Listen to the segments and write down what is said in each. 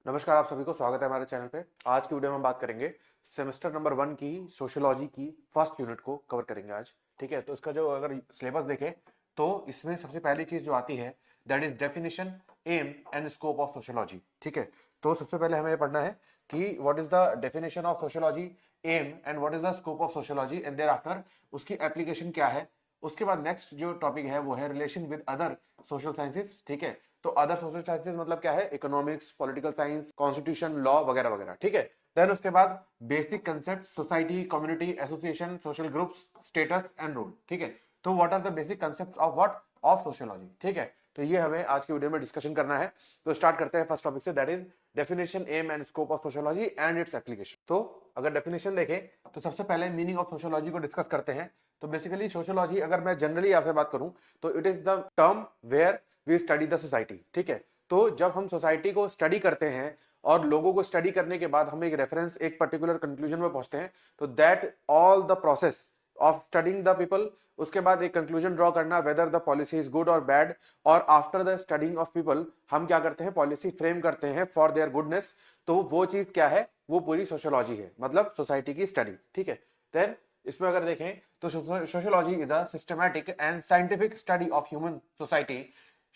नमस्कार, आप सभी को स्वागत है हमारे चैनल पे। आज की वीडियो में हम बात करेंगे सेमेस्टर नंबर 1 की सोशियोलॉजी की फर्स्ट यूनिट को कवर करेंगे आज। ठीक है, तो इसका जो अगर सिलेबस देखें तो इसमें सबसे पहली चीज जो आती है that is definition, aim and scope of sociology. ठीक है, तो सबसे पहले हमें ये पढ़ना है कि what is the definition of sociology, aim and what is the scope of sociology and there after उसकी एप्लीकेशन क्या है। उसके बाद नेक्स्ट जो टॉपिक है वो है relation with other social sciences. ठीक है, तो अदर सोशल साइंसेस मतलब क्या है, economics, political science, constitution, law वगैरह वगैरह। ठीक है, देन उसके बाद basic concept, society, community, association, social groups, status and role. ठीक है, तो what are the basic concept of what of sociology. ठीक है, तो ये हमें आज की वीडियो में डिस्कशन करना है। तो स्टार्ट करते हैं फर्स्ट टॉपिक से, that is definition, aim and scope of sociology and its application. तो अगर डेफिनेशन देखें तो सबसे पहले मीनिंग ऑफ सोशियोलॉजी को डिस्कस करते हैं। तो बेसिकली सोशियोलॉजी अगर मैं जनरली आपसे बात करूं तो it is the term where we study the society. ठीक है, तो जब हम सोसाइटी को स्टडी करते हैं और लोगों को स्टडी करने के बाद हम एक रेफरेंस, एक पर्टिकुलर कंक्लूजन में पहुंचते हैं, तो that all the process of studying the people, उसके बाद एक कंक्लूजन ड्रॉ करना whether the policy is good और बैड, और after the studying of people हम क्या करते हैं, पॉलिसी फ्रेम करते हैं फॉर देयर गुडनेस। तो वो चीज क्या है, वो पूरी सोशियोलॉजी है, मतलब सोसाइटी की स्टडी। ठीक है, देन इसमें अगर देखें तो sociology is a systematic and scientific study of human society,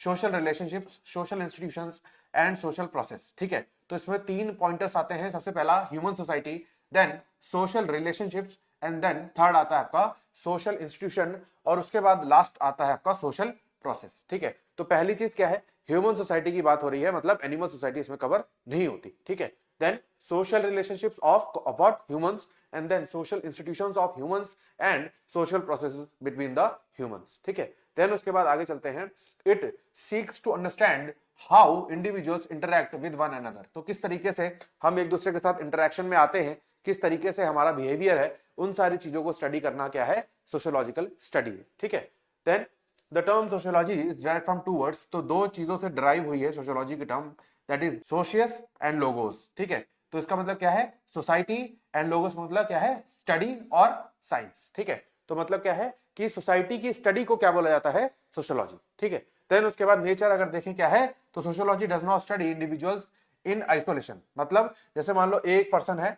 social relationships, social institutions and social process. ठीक है, तो इसमें 3 पॉइंटर्स आते हैं। सबसे पहला human society, then social relationships and then third आता है आपका सोशल इंस्टीट्यूशन, और उसके बाद लास्ट आता है आपका सोशल प्रोसेस। ठीक है, तो पहली चीज क्या है, ह्यूमन सोसाइटी की बात हो रही है, मतलब एनिमल सोसाइटी इसमें कवर नहीं होती। ठीक है, then social relationships of what humans and then social institutions of humans and social processes between the humans। ठीक है, देन उसके बाद आगे चलते हैं, it seeks to understand how individuals interact with one another। तो किस तरीके से हम एक दूसरे के साथ इंटरेक्शन में आते हैं, किस तरीके से हमारा बिहेवियर है, उन सारी चीजों को स्टडी करना क्या है, सोशियोलॉजिकल स्टडी है। ठीक है, then the term sociology is derived from two words. तो दो चीजों से डराइव हुई है सोशियोलॉजी की term, that is socius and logos. ठीक है, तो इसका मतलब क्या है, सोसाइटी, एंड लोगोस मतलब क्या है, स्टडी और साइंस। ठीक है, तो मतलब क्या है कि सोसाइटी की स्टडी को क्या बोला जाता है, सोशियोलॉजी। ठीक है, देन उसके बाद नेचर अगर देखें क्या है, तो sociology does not study individuals in isolation. मतलब जैसे मान लो एक पर्सन है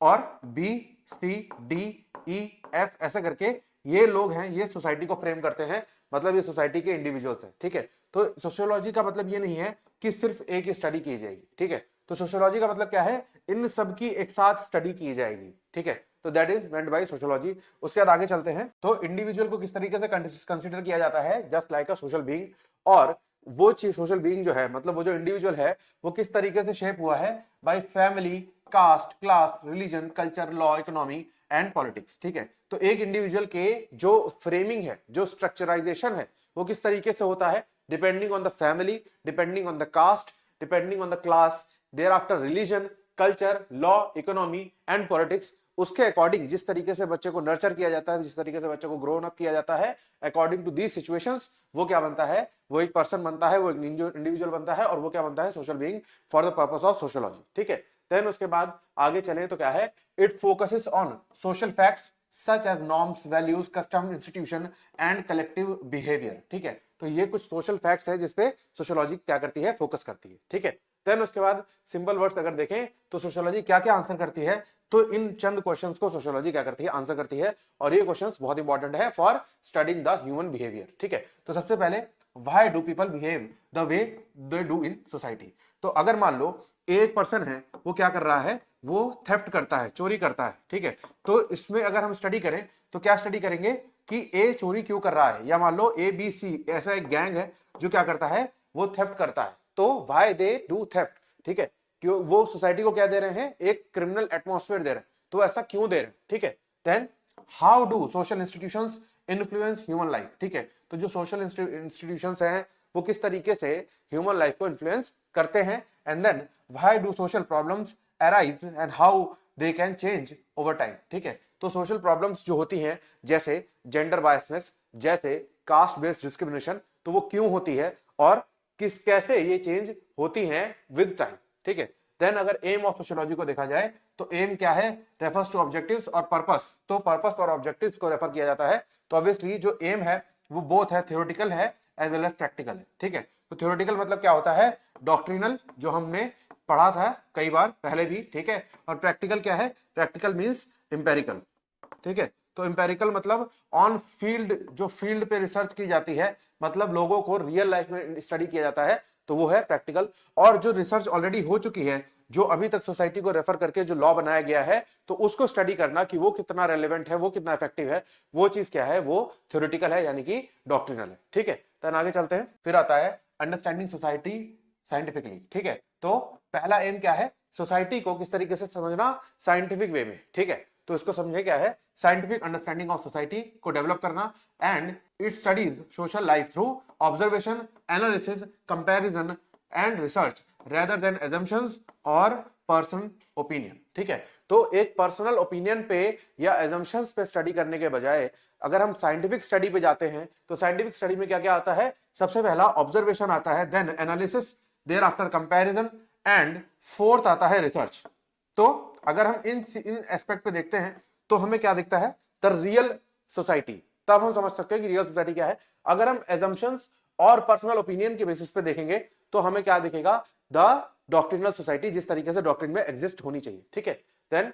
और बी, सी, डी, ई, एफ ऐसे करके ये लोग हैं, ये सोसाइटी को फ्रेम करते हैं, मतलब ये सोसाइटी के इंडिविजुअल्स हैं। ठीक है, तो सोशियोलॉजी का मतलब ये नहीं है कि सिर्फ एक ही स्टडी की जाएगी। ठीक है, तो सोशियोलॉजी का मतलब क्या है, इन सब की एक साथ स्टडी की जाएगी। ठीक है, तो that is meant by sociology. उसके बाद आगे चलते हैं, तो इंडिविजुअल को किस तरीके से कंसीडर किया जाता है, just like a social being. और वो चीज सोशल बीइंग जो है, मतलब वो जो इंडिविजुअल है, वो किस तरीके से शेप हुआ है, by family, caste, class, religion, culture, law, economy and politics. ठीक है, तो एक इंडिविजुअल के जो फ्रेमिंग है, जो स्ट्रक्चराइजेशन है, वो किस तरीके से होता है, depending on the family, depending on the caste, depending on the class, thereafter religion, culture, law, economy and politics. उसके अकॉर्डिंग जिस तरीके से बच्चे को नर्चर किया जाता है, जिस तरीके से बच्चे को ग्रोन अप किया जाता है, अकॉर्डिंग टू दीज सिचुएशंस, वो क्या बनता है, वो एक पर्सन बनता है, वो एक इंडिविजुअल बनता है, और वो क्या बनता है, social being for the purpose of sociology. ठीक है, देन उसके बाद आगे चलें तो क्या है, it focuses on social facts such as norms, values, custom, institution and collective behaviour. ठीक है, तो ये कुछ सोशल फैक्ट्स है जिसपे सोशियोलॉजी क्या करती है, फोकस करती है। ठीक है, देन उसके बाद सिंपल वर्ड्स अगर देखें तो सोशियोलॉजी क्या क्या आंसर करती है, तो इन चंद क्वेश्चंस को सोशियोलॉजी क्या करती है, आंसर करती है, और ये क्वेश्चंस बहुत इंपॉर्टेंट है for studying the human behaviour. ठीक है, तो सबसे पहले, why do people behave the way they do in society. तो अगर मान लो एक पर्सन है, वो क्या कर रहा है, वो थेफ्ट करता है, चोरी करता है। ठीक है, तो इसमें अगर हम स्टडी करें तो क्या स्टडी करेंगे कि ए चोरी क्यों कर रहा है, या मान लो ए बी सी ऐसा एक गैंग है जो क्या करता है, वो थेफ्ट करता है, तो व्हाई दे डू थेफ्ट। ठीक है, क्यों वो सोसाइटी को क्या दे रहे हैं, एक क्रिमिनल एटमॉस्फेयर दे रहे हैं, तो ऐसा क्यों दे रहे हैं। ठीक है, then how do social institutions influence human life. ठीक है, तो जो सोशल इंस्टीट्यूशंस हैं वो किस तरीके से ह्यूमन लाइफ को इन्फ्लुएंस करते हैं, and then why do social problems arise and how they can change over time. ठीक है, तो सोशल प्रॉब्लम्स जो होती हैं, जैसे जेंडर बायसनेस, जैसे कास्ट बेस्ड डिस्क्रिमिनेशन, तो वो क्यों होती है और किस कैसे ये चेंज होती हैं विद टाइम। ठीक है, देन अगर एम ऑफ सोशियोलॉजी को देखा जाए तो एम क्या है, रेफर्स टू ऑब्जेक्टिव्स और पर्पस। तो पर्पस और ऑब्जेक्टिव्स को रेफर किया जाता है, तो ऑब्वियसली जो एम है वो बोथ है, थ्योरेटिकल है एज वेल एज प्रैक्टिकल है। ठीक है, तो थ्योरेटिकल मतलब क्या होता है, डॉक्ट्रिनल, जो हमने पढ़ा था कई बार पहले भी, ठीक है। और प्रैक्टिकल क्या है, प्रैक्टिकल मींस इंपेरिकल, ठीक है। तो इंपेरिकल मतलब ऑन फील्ड, जो फील्ड पे रिसर्च की जाती है, मतलब लोगों को रियल लाइफ में स्टडी किया जाता है, तो वो है प्रैक्टिकल। और जो रिसर्च ऑलरेडी हो चुकी है, जो अभी तक सोसाइटी को रेफर करके जो लॉ बनाया गया है, तो उसको स्टडी करना कि वो कितना रेलेवेंट है, वो कितना इफेक्टिव है, वो चीज क्या है, वो थ्योरेटिकल है, यानी कि डॉक्ट्रिनल है, ठीक है। तो आगे चलते हैं। फिर आता है अंडरस्टैंडिंग सोसाइटी साइंटिफिकली, ठीक है। तो पहला एम क्या है, सोसाइटी को किस तरीके से समझना साइंटिफिक वे में, ठीक है। तो इसको समझे क्या है, साइंटिफिक अंडरस्टैंडिंग ऑफ सोसाइटी को डेवलप करना, and it studies social life through observation, analysis, comparison and research rather than assumptions और पर्सनल ओपिनियन, ठीक है। तो एक पर्सनल ओपिनियन पे या एजम्पशंस पे स्टडी करने के बजाय अगर हम साइंटिफिक स्टडी पे जाते हैं, तो साइंटिफिक स्टडी में क्या क्या आता है, सबसे पहला ऑब्जर्वेशन आता है, then analysis, thereafter comparison, and fourth आता है रिसर्च। तो अगर हम इन एस्पेक्ट पे देखते हैं, तो हमें क्या दिखता है, द रियल सोसाइटी। तब हम समझ सकते हैं कि रियल सोसाइटी क्या है। अगर हम एजम्पशंस और पर्सनल ओपिनियन के बेसिस पे देखेंगे, तो हमें क्या दिखेगा, द डॉक्ट्रिनल सोसाइटी, जिस तरीके से डॉक्ट्रिन में एग्जिस्ट होनी चाहिए, ठीक है। देन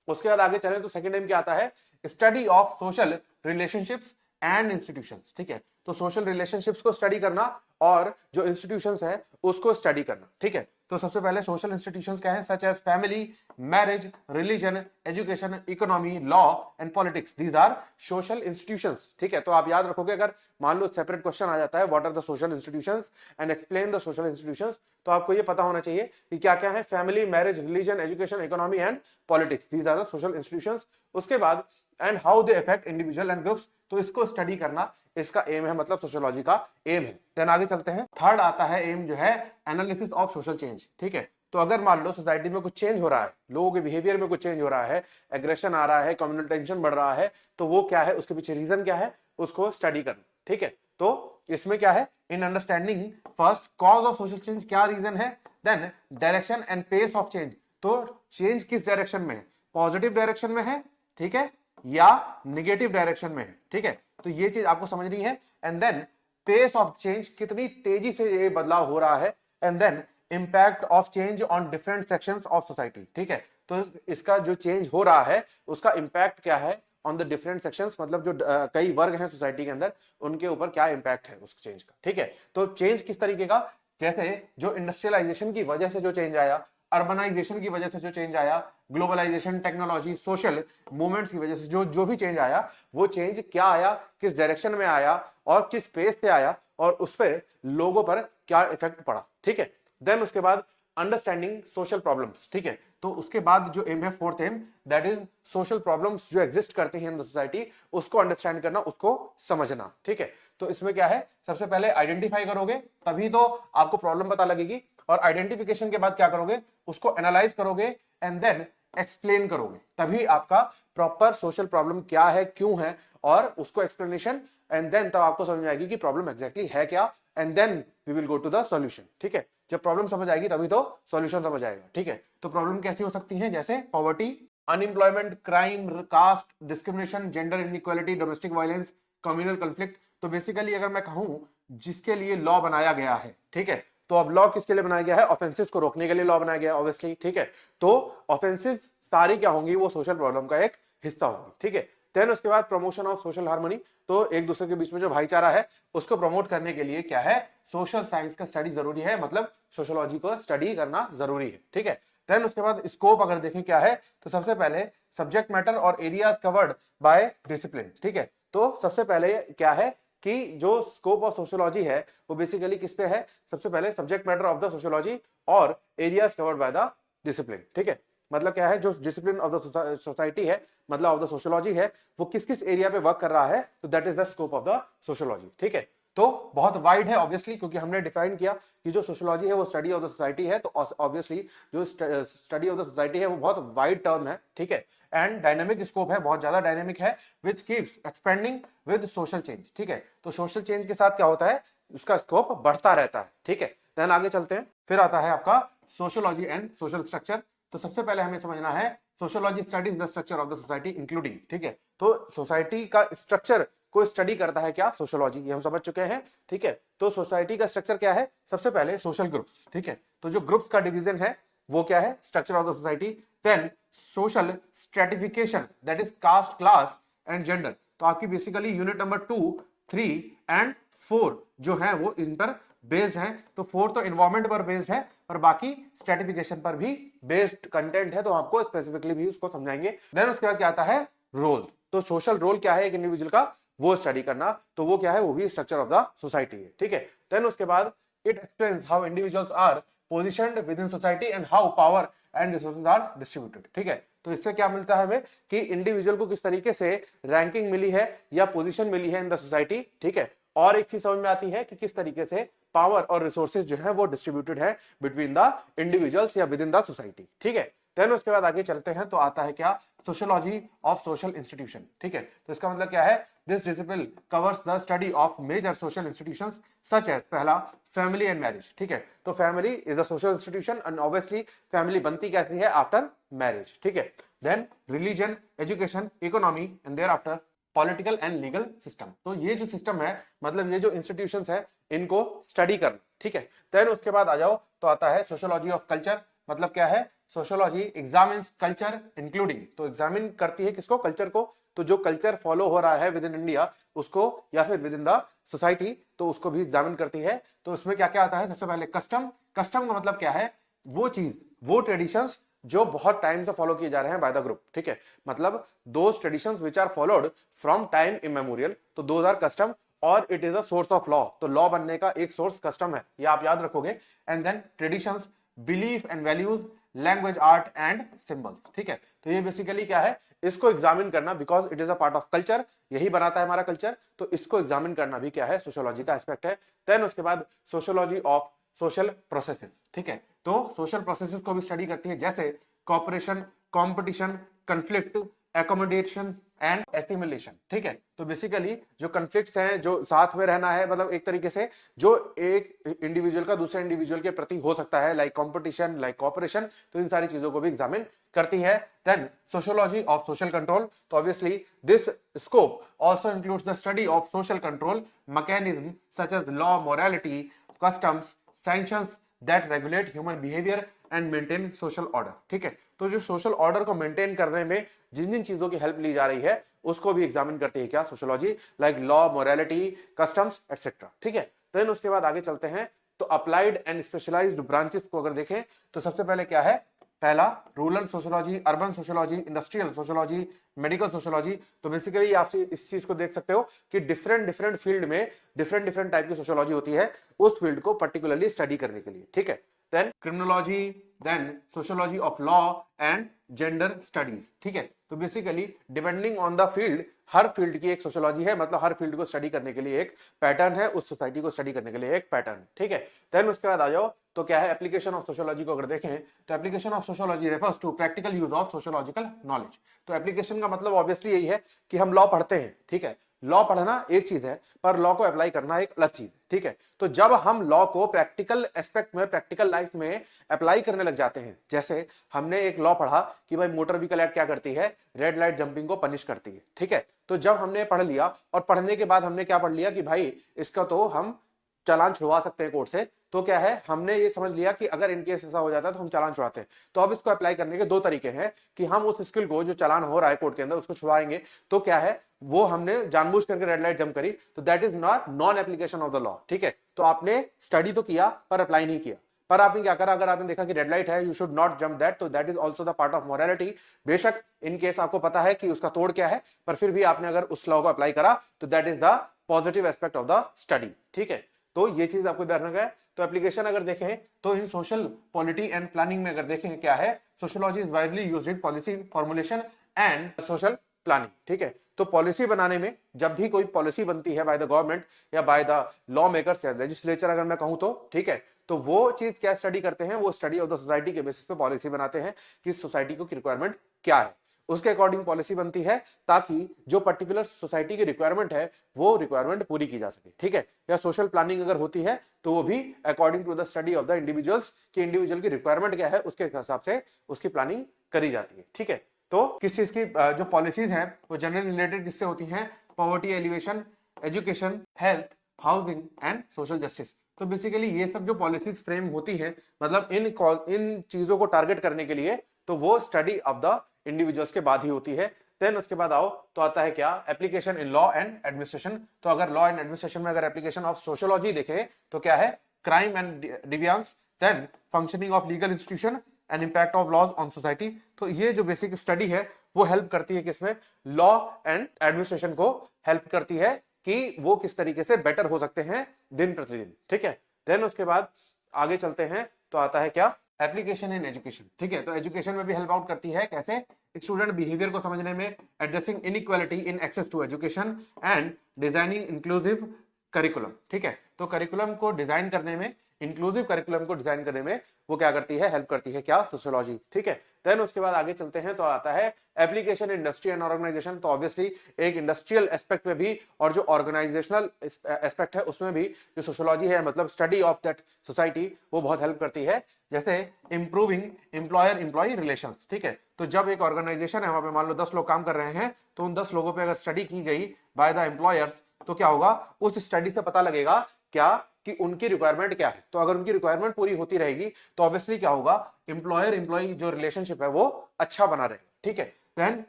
उसके बाद आगे चलें तो सेकंड एम क्या आता है, study of social relationships and institutions, ठीक है। तो सोशल रिलेशनशिप्स को स्टडी करना और जो इंस्टीट्यूशंस है उसको स्टडी करना, ठीक है। तो सबसे पहले सोशल इंस्टीट्यूशंस क्या है, such as family, marriage, religion, education, economy, law and politics, these are social institutions, ठीक है। तो आप याद रखोगे, अगर मान लो सेपरेट क्वेश्चन आ जाता है, what are the social institutions and explain the social institutions, तो आपको ये पता होना चाहिए कि क्या क्या है, family, marriage, religion, education, economy and politics, these are the social institutions. उसके बाद and how they affect individual and groups, तो इसको स्टडी करना इसका एम है, मतलब सोशियोलॉजी का एम है। देन आगे चलते हैं, थर्ड आता है एम जो है एनालिसिस ऑफ सोशल चेंज, ठीक है। तो अगर मान लो सोसाइटी में कुछ चेंज हो रहा है, लोगों के बिहेवियर में कुछ चेंज हो रहा है, एग्रेशन आ रहा है, कम्युनल टेंशन बढ़ रहा है, तो वो क्या है, उसके पीछे रीजन क्या है, उसको स्टडी करना, ठीक है। तो इसमें क्या है, in understanding first cause of social change, क्या रीजन है, then direction and pace of change, तो चेंज किस डायरेक्शन में है, पॉजिटिव डायरेक्शन में है, ठीक है, या निगेटिव डायरेक्शन में है, ठीक है। तो ये चीज आपको समझनी है। And then pace of change, कितनी तेजी से ये बदलाव हो रहा है, and then impact of change on different sections of society, ठीक है। तो इसका जो चेंज हो रहा है उसका इंपैक्ट क्या है ऑन द डिफरेंट सेक्शंस, मतलब जो कई वर्ग हैं सोसाइटी के अंदर, उनके ऊपर क्या इंपैक्ट है उस चेंज का, ठीक है। तो चेंज किस तरीके का, जैसे जो इंडस्ट्रियलाइजेशन की वजह से जो चेंज आया, अर्बनाइजेशन की वजह से जो चेंज आया, ग्लोबलाइजेशन, टेक्नोलॉजी, सोशल मूवमेंट्स की वजह से जो जो भी चेंज आया, वो चेंज क्या आया, किस डायरेक्शन में आया और किस पेस से आया, और उस पर लोगों पर क्या इफेक्ट पड़ा, ठीक है। देन उसके बाद अंडरस्टैंडिंग सोशल प्रॉब्लम्स, ठीक है। तो उसके बाद जो एम है, fourth aim, that is social problems जो एग्जिस्ट करती हैं इन द सोसाइटी, उसको अंडरस्टैंड करना, उसको समझना, ठीक है। तो इसमें क्या है, सबसे पहले आइडेंटिफाई करोगे, तभी तो आपको प्रॉब्लम पता लगेगी, और आइडेंटिफिकेशन के बाद क्या करोगे, उसको एनालाइज करोगे, एंड देन एक्सप्लेन करोगे, तभी आपका प्रॉपर सोशल प्रॉब्लम क्या है, क्यों है, और उसको एक्सप्लेनेशन, एंड देन तब आपको समझ में आएगी कि प्रॉब्लम एग्जैक्टली है क्या, and then we will go to the solution, ठीक है। जब प्रॉब्लम समझ आएगी तभी तो सॉल्यूशन समझ आएगा, ठीक है। तो प्रॉब्लम कैसी हो सकती है, जैसे poverty, unemployment, crime, caste discrimination, gender inequality, domestic violence, communal conflict. तो बेसिकली अगर मैं कहूं जिसके लिए लॉ बनाया गया है, ठीक है, तो अब लॉ किसके लिए बनाया गया है, ऑफेंसेस को रोकने के लिए लॉ बनाया गया है ऑब्वियसली, ठीक है। तो ऑफेंसेस सारी क्या होंगी, वो सोशल प्रॉब्लम का एक हिस्सा होंगी, ठीक है। देन उसके बाद प्रमोशन ऑफ सोशल हार्मनी, तो एक दूसरे के बीच में जो भाईचारा है उसको प्रमोट करने के लिए क्या है, सोशल साइंस का स्टडी जरूरी है, मतलब सोशोलॉजी को स्टडी करना जरूरी है, ठीक है। देन उसके बाद स्कोप अगर देखें क्या है, तो सबसे पहले सब्जेक्ट मैटर और एरियाज कवर्ड बाय डिसिप्लिन, ठीक है। तो सबसे पहले क्या है कि जो स्कोप ऑफ सोशियोलॉजी है वो बेसिकली किस पे है, सबसे पहले subject matter of the sociology और areas covered by the discipline, ठीक है। मतलब क्या है, जो डिसिप्लिन ऑफ द सोसाइटी है, मतलब ऑफ द सोशियोलॉजी है, वो किस किस एरिया पे वर्क कर रहा है, तो that is the scope of the sociology, ठीक है। तो बहुत वाइड है ऑब्वियसली, क्योंकि हमने डिफाइन किया कि जो सोशियोलॉजी है वो स्टडी ऑफ द सोसाइटी है, तो ऑब्वियसली जो स्टडी ऑफ द सोसाइटी है वो बहुत वाइड टर्म है, ठीक है। एंड डायनेमिक स्कोप है, बहुत ज्यादा डायनेमिक है, which keeps expanding with social change, ठीक है। तो सोशल चेंज के साथ क्या होता है, उसका स्कोप बढ़ता रहता है, ठीक है। देन आगे चलते हैं, फिर आता है आपका सोशियोलॉजी एंड सोशल स्ट्रक्चर। तो सबसे पहले हमें समझना है sociology studies the structure of the society including, ठीक है। तो सोसाइटी का स्ट्रक्चर को स्टडी करता है क्या, सोशियोलॉजी, ये हम समझ चुके हैं, ठीक है। तो सोसाइटी का स्ट्रक्चर क्या है, सबसे पहले सोशल ग्रुप्स, ठीक है। तो जो ग्रुप्स का डिवीजन है, वो क्या है, structure of the society. Then social stratification, that is caste, class and gender. तो आपकी बेसिकली यूनिट नंबर 2, 3 एंड 4 जो है वो इन पर बेस्ड है। तो 4 तो इन्वायरमेंट पर बेस्ड है, पर बाकी स्ट्रेटिफिकेशन पर भी बेस्ड कंटेंट है, तो आपको स्पेसिफिकली भी उसको समझाएंगे। देन उसके बाद क्या आता है, रोल। तो सोशल रोल क्या है एक इंडिविजुअल का, वो स्टडी करना। तो वो क्या है, वो भी स्ट्रक्चर ऑफ द सोसाइटी है, ठीक है। देन उसके बाद it explains how individuals are positioned within society and how power and resources are distributed, ठीक है। तो इससे क्या मिलता है हमें कि इंडिविजुअल को किस तरीके से रैंकिंग मिली है या पोजीशन मिली है इन द सोसाइटी, ठीक है। और एक चीज समझ में आती है कि किस तरीके से पावर और रिसोर्सेज जो है वो डिस्ट्रीब्यूटेड है बिटवीन द इंडिविजुअल्स या विद इन द सोसाइटी, ठीक है। देन उसके बाद आगे चलते हैं तो आता है क्या, सोशियोलॉजी ऑफ सोशल इंस्टीट्यूशन, ठीक है। तो इसका मतलब क्या है, this discipline covers the study of major social institutions such as, पहला फैमिली एंड मैरिज, ठीक है। तो family is the social institution and obviously family बनती कैसी है, आफ्टर मैरिज, ठीक है। Then religion, education, economy and there after political and legal system. तो ये जो सिस्टम है, मतलब ये जो इंस्टीट्यूशंस है, इनको स्टडी करना, ठीक है। देन उसके बाद आ जाओ तो आता है सोशियोलॉजी ऑफ कल्चर। मतलब क्या है, सोशियोलॉजी एग्जामिन्स कल्चर इंक्लूडिंग, तो एग्जामिन करती है किसको, कल्चर को। तो जो कल्चर फॉलो हो रहा है विद इन इंडिया उसको, या फिर विद इन द सोसाइटी, तो उसको भी एग्जामिन करती है। तो उसमें क्या क्या आता है, सबसे पहले कस्टम। कस्टम का मतलब क्या है, वो चीज, वो ट्रेडिशंस जो बहुत टाइम से फॉलो किए जा रहे हैं बाय द ग्रुप, ठीक है। मतलब those traditions which are followed from time immemorial, तो दोज आर कस्टम। और it is a source of law, तो लॉ बनने का एक सोर्स कस्टम है, ये आप याद रखोगे। And then traditions, belief and values, language, art and symbols, ठीक है। तो ये बेसिकली क्या है, इसको एग्जामिन करना, because it is a part of culture, यही बनाता है हमारा कल्चर, तो इसको एग्जामिन करना भी क्या है, सोशियोलॉजी का एस्पेक्ट है। देन उसके बाद सोशियोलॉजी ऑफ सोशल प्रोसेसेस, ठीक है। तो सोशल प्रोसेसेस को भी स्टडी करती है, जैसे cooperation, competition, conflict, accommodation and assimilation, ठीक है। तो बेसिकली जो कन्फ्लिक्ट्स हैं, जो साथ में रहना है, मतलब एक तरीके से जो एक इंडिविजुअल का दूसरे इंडिविजुअल के प्रति हो सकता है, लाइक कंपटीशन, लाइक कॉपरेशन, तो इन सारी चीजों को भी एग्जामिन करती है। Then sociology of social control, तो obviously this scope also includes the study of social control mechanism such as law, morality, customs, sanctions that regulate human behaviour and maintain social order, ठीक है। तो जो social order को maintain करने में जिन जिन चीजों की हेल्प ली जा रही है उसको भी एग्जामिन करती है क्या, sociology, like law, morality, customs etcetera, ठीक है। देन उसके बाद आगे चलते हैं तो अप्लाइड एंड स्पेशलाइज्ड ब्रांचेस को अगर देखें तो सबसे पहले क्या है, पहला rural sociology, urban sociology, industrial sociology, medical sociology. तो बेसिकली आप इस चीज को देख सकते हो कि डिफरेंट डिफरेंट फील्ड में डिफरेंट डिफरेंट टाइप की सोशियोलॉजी होती है उस फील्ड को पर्टिकुलरली स्टडी करने के लिए, ठीक है। Then criminology, then sociology of law and gender studies, ठीक है। तो basically depending on the field, हर फील्ड की एक सोशियोलॉजी है, मतलब हर फील्ड को स्टडी करने के लिए एक पैटर्न है, उस सोसाइटी को स्टडी करने के लिए एक पैटर्न है, ठीक है। देन उसके बाद आ जाओ तो क्या है, एप्लीकेशन ऑफ सोशियोलॉजी को अगर देखें तो application of sociology refers to practical use of sociological knowledge. तो एप्लीकेशन का मतलब ऑब्वियसली यही है कि हम लॉ पढ़ते हैं, ठीक है। लॉ पढ़ना एक चीज है, पर लॉ को अप्लाई करना एक अलग चीज है, ठीक है। तो जब हम लॉ को प्रैक्टिकल एस्पेक्ट में, प्रैक्टिकल लाइफ में अप्लाई करने लग जाते हैं, जैसे हमने एक लॉ पढ़ा कि भाई मोटर व्हीकल एक्ट क्या करती है, रेड लाइट जंपिंग को पनिश करती है, ठीक है। तो जब हमने पढ़ लिया और पढ़ने के बाद हमने क्या पढ़ लिया कि भाई इसका तो हम चालान छुड़वा सकते हैं कोर्ट से, तो क्या है, हमने ये समझ लिया कि अगर इनकेस ऐसा हो जाता है तो हम चालान छुड़ाते हैं। तो अब इसको अप्लाई करने के दो तरीके हैं कि हम उस स्किल को, जो चालान हो रहा है कोर्ट के अंदर, उसको छुड़वाएंगे। तो क्या है, वो हमने जानबूझ करके रेड लाइट जंप करी, तो that is not non application of the law, ठीक है। तो आपने स्टडी तो किया पर अप्लाई नहीं किया। पर आपने क्या करा, अगर आपने देखा कि रेड लाइट है, you should not jump that, तो that is also the part of morality. बेशक इन केस आपको पता है कि उसका तोड़ क्या है, पर फिर भी आपने अगर उस लॉ को अप्लाई करा तो that is the positive aspect of the study, ठीक है। तो ये चीज आपको ध्यान रखना है। तो एप्लीकेशन अगर देखें तो इन सोशल पॉलिटी एंड प्लानिंग में अगर देखें क्या है, sociology is widely used in policy formulation and social planning, ठीक है। तो पॉलिसी बनाने में, जब भी कोई पॉलिसी बनती है बाय द गवर्नमेंट या बाय द लॉ मेकर्स या लेजिस्लेचर अगर मैं कहूं तो, ठीक है, तो वो चीज क्या स्टडी करते हैं, वो स्टडी ऑफ द सोसाइटी के बेसिस पे पॉलिसी बनाते हैं कि सोसाइटी को रिक्वायरमेंट क्या है, उसके अकॉर्डिंग पॉलिसी बनती है, ताकि जो पर्टिकुलर सोसाइटी की रिक्वायरमेंट है वो रिक्वायरमेंट पूरी की जा सके, ठीक है। या सोशल प्लानिंग अगर होती है तो वो भी according to the study of the individuals, कि इंडिविजुअल की रिक्वायरमेंट क्या है उसके हिसाब से उसकी प्लानिंग करी जाती है, ठीक है। तो किस चीज की जो पॉलिसीज हैं वो जनरल रिलेटेड किससे होती हैं, poverty alleviation, education, health, housing and social justice. तो बेसिकली ये सब जो पॉलिसीज फ्रेम होती हैं, मतलब इन चीजों को टारगेट करने के लिए, तो वो स्टडी ऑफ द इंडिविजुअल्स के बाद ही होती है। देन उसके बाद आओ तो आता है क्या, application in law and administration. तो अगर लॉ एंड एडमिनिस्ट्रेशन में अगर एप्लीकेशन ऑफ सोशियोलॉजी देखें तो क्या है, crime and deviance, then functioning of legal institution and impact of laws on society. तो ये जो बेसिक स्टडी है वो हेल्प करती है किसमें, लॉ एंड एडमिनिस्ट्रेशन को हेल्प करती है कि वो किस तरीके से बेटर हो सकते हैं दिन प्रतिदिन, ठीक है। देन उसके बाद आगे चलते हैं तो आता है क्या, एप्लीकेशन इन एजुकेशन, ठीक है। तो एजुकेशन में भी हेल्प आउट करती है, कैसे, स्टूडेंट बिहेवियर को समझने में, addressing inequality in access to education and designing inclusive curriculum, ठीक है। तो करिकुलम को डिजाइन करने में, इंक्लूसिव करिकुलम को डिजाइन करने में वो क्या करती है, हेल्प करती है, क्या, सोशियोलॉजी, ठीक है। देन उसके बाद आगे चलते हैं तो आता है एप्लीकेशन इंडस्ट्री एंड ऑर्गेनाइजेशन। तो ऑब्वियसली एक इंडस्ट्रियल एस्पेक्ट में भी और जो ऑर्गेनाइजेशनल एस्पेक्ट है उसमें भी जो सोशियोलॉजी है, मतलब स्टडी ऑफ दैट सोसाइटी, वो बहुत हेल्प करती है। जैसे इंप्रूविंग एम्प्लॉयर एम्प्लॉय रिलेशंस, ठीक है। तो जब एक ऑर्गेनाइजेशन है, वहां पे मान लो 10 लोग काम कर रहे हैं, तो उन 10 लोगों पे अगर स्टडी की गई बाय द एम्प्लॉयर्स, तो क्या होगा, उस स्टडी से पता लगेगा क्या, कि उनकी रिक्वायरमेंट क्या है। तो अगर उनकी रिक्वायरमेंट पूरी होती रहेगी तो ऑब्वियसली क्या होगा, एम्प्लॉयर एम्प्लॉय जो रिलेशनशिप है वो अच्छा बना रहेगा, ठीक है। देन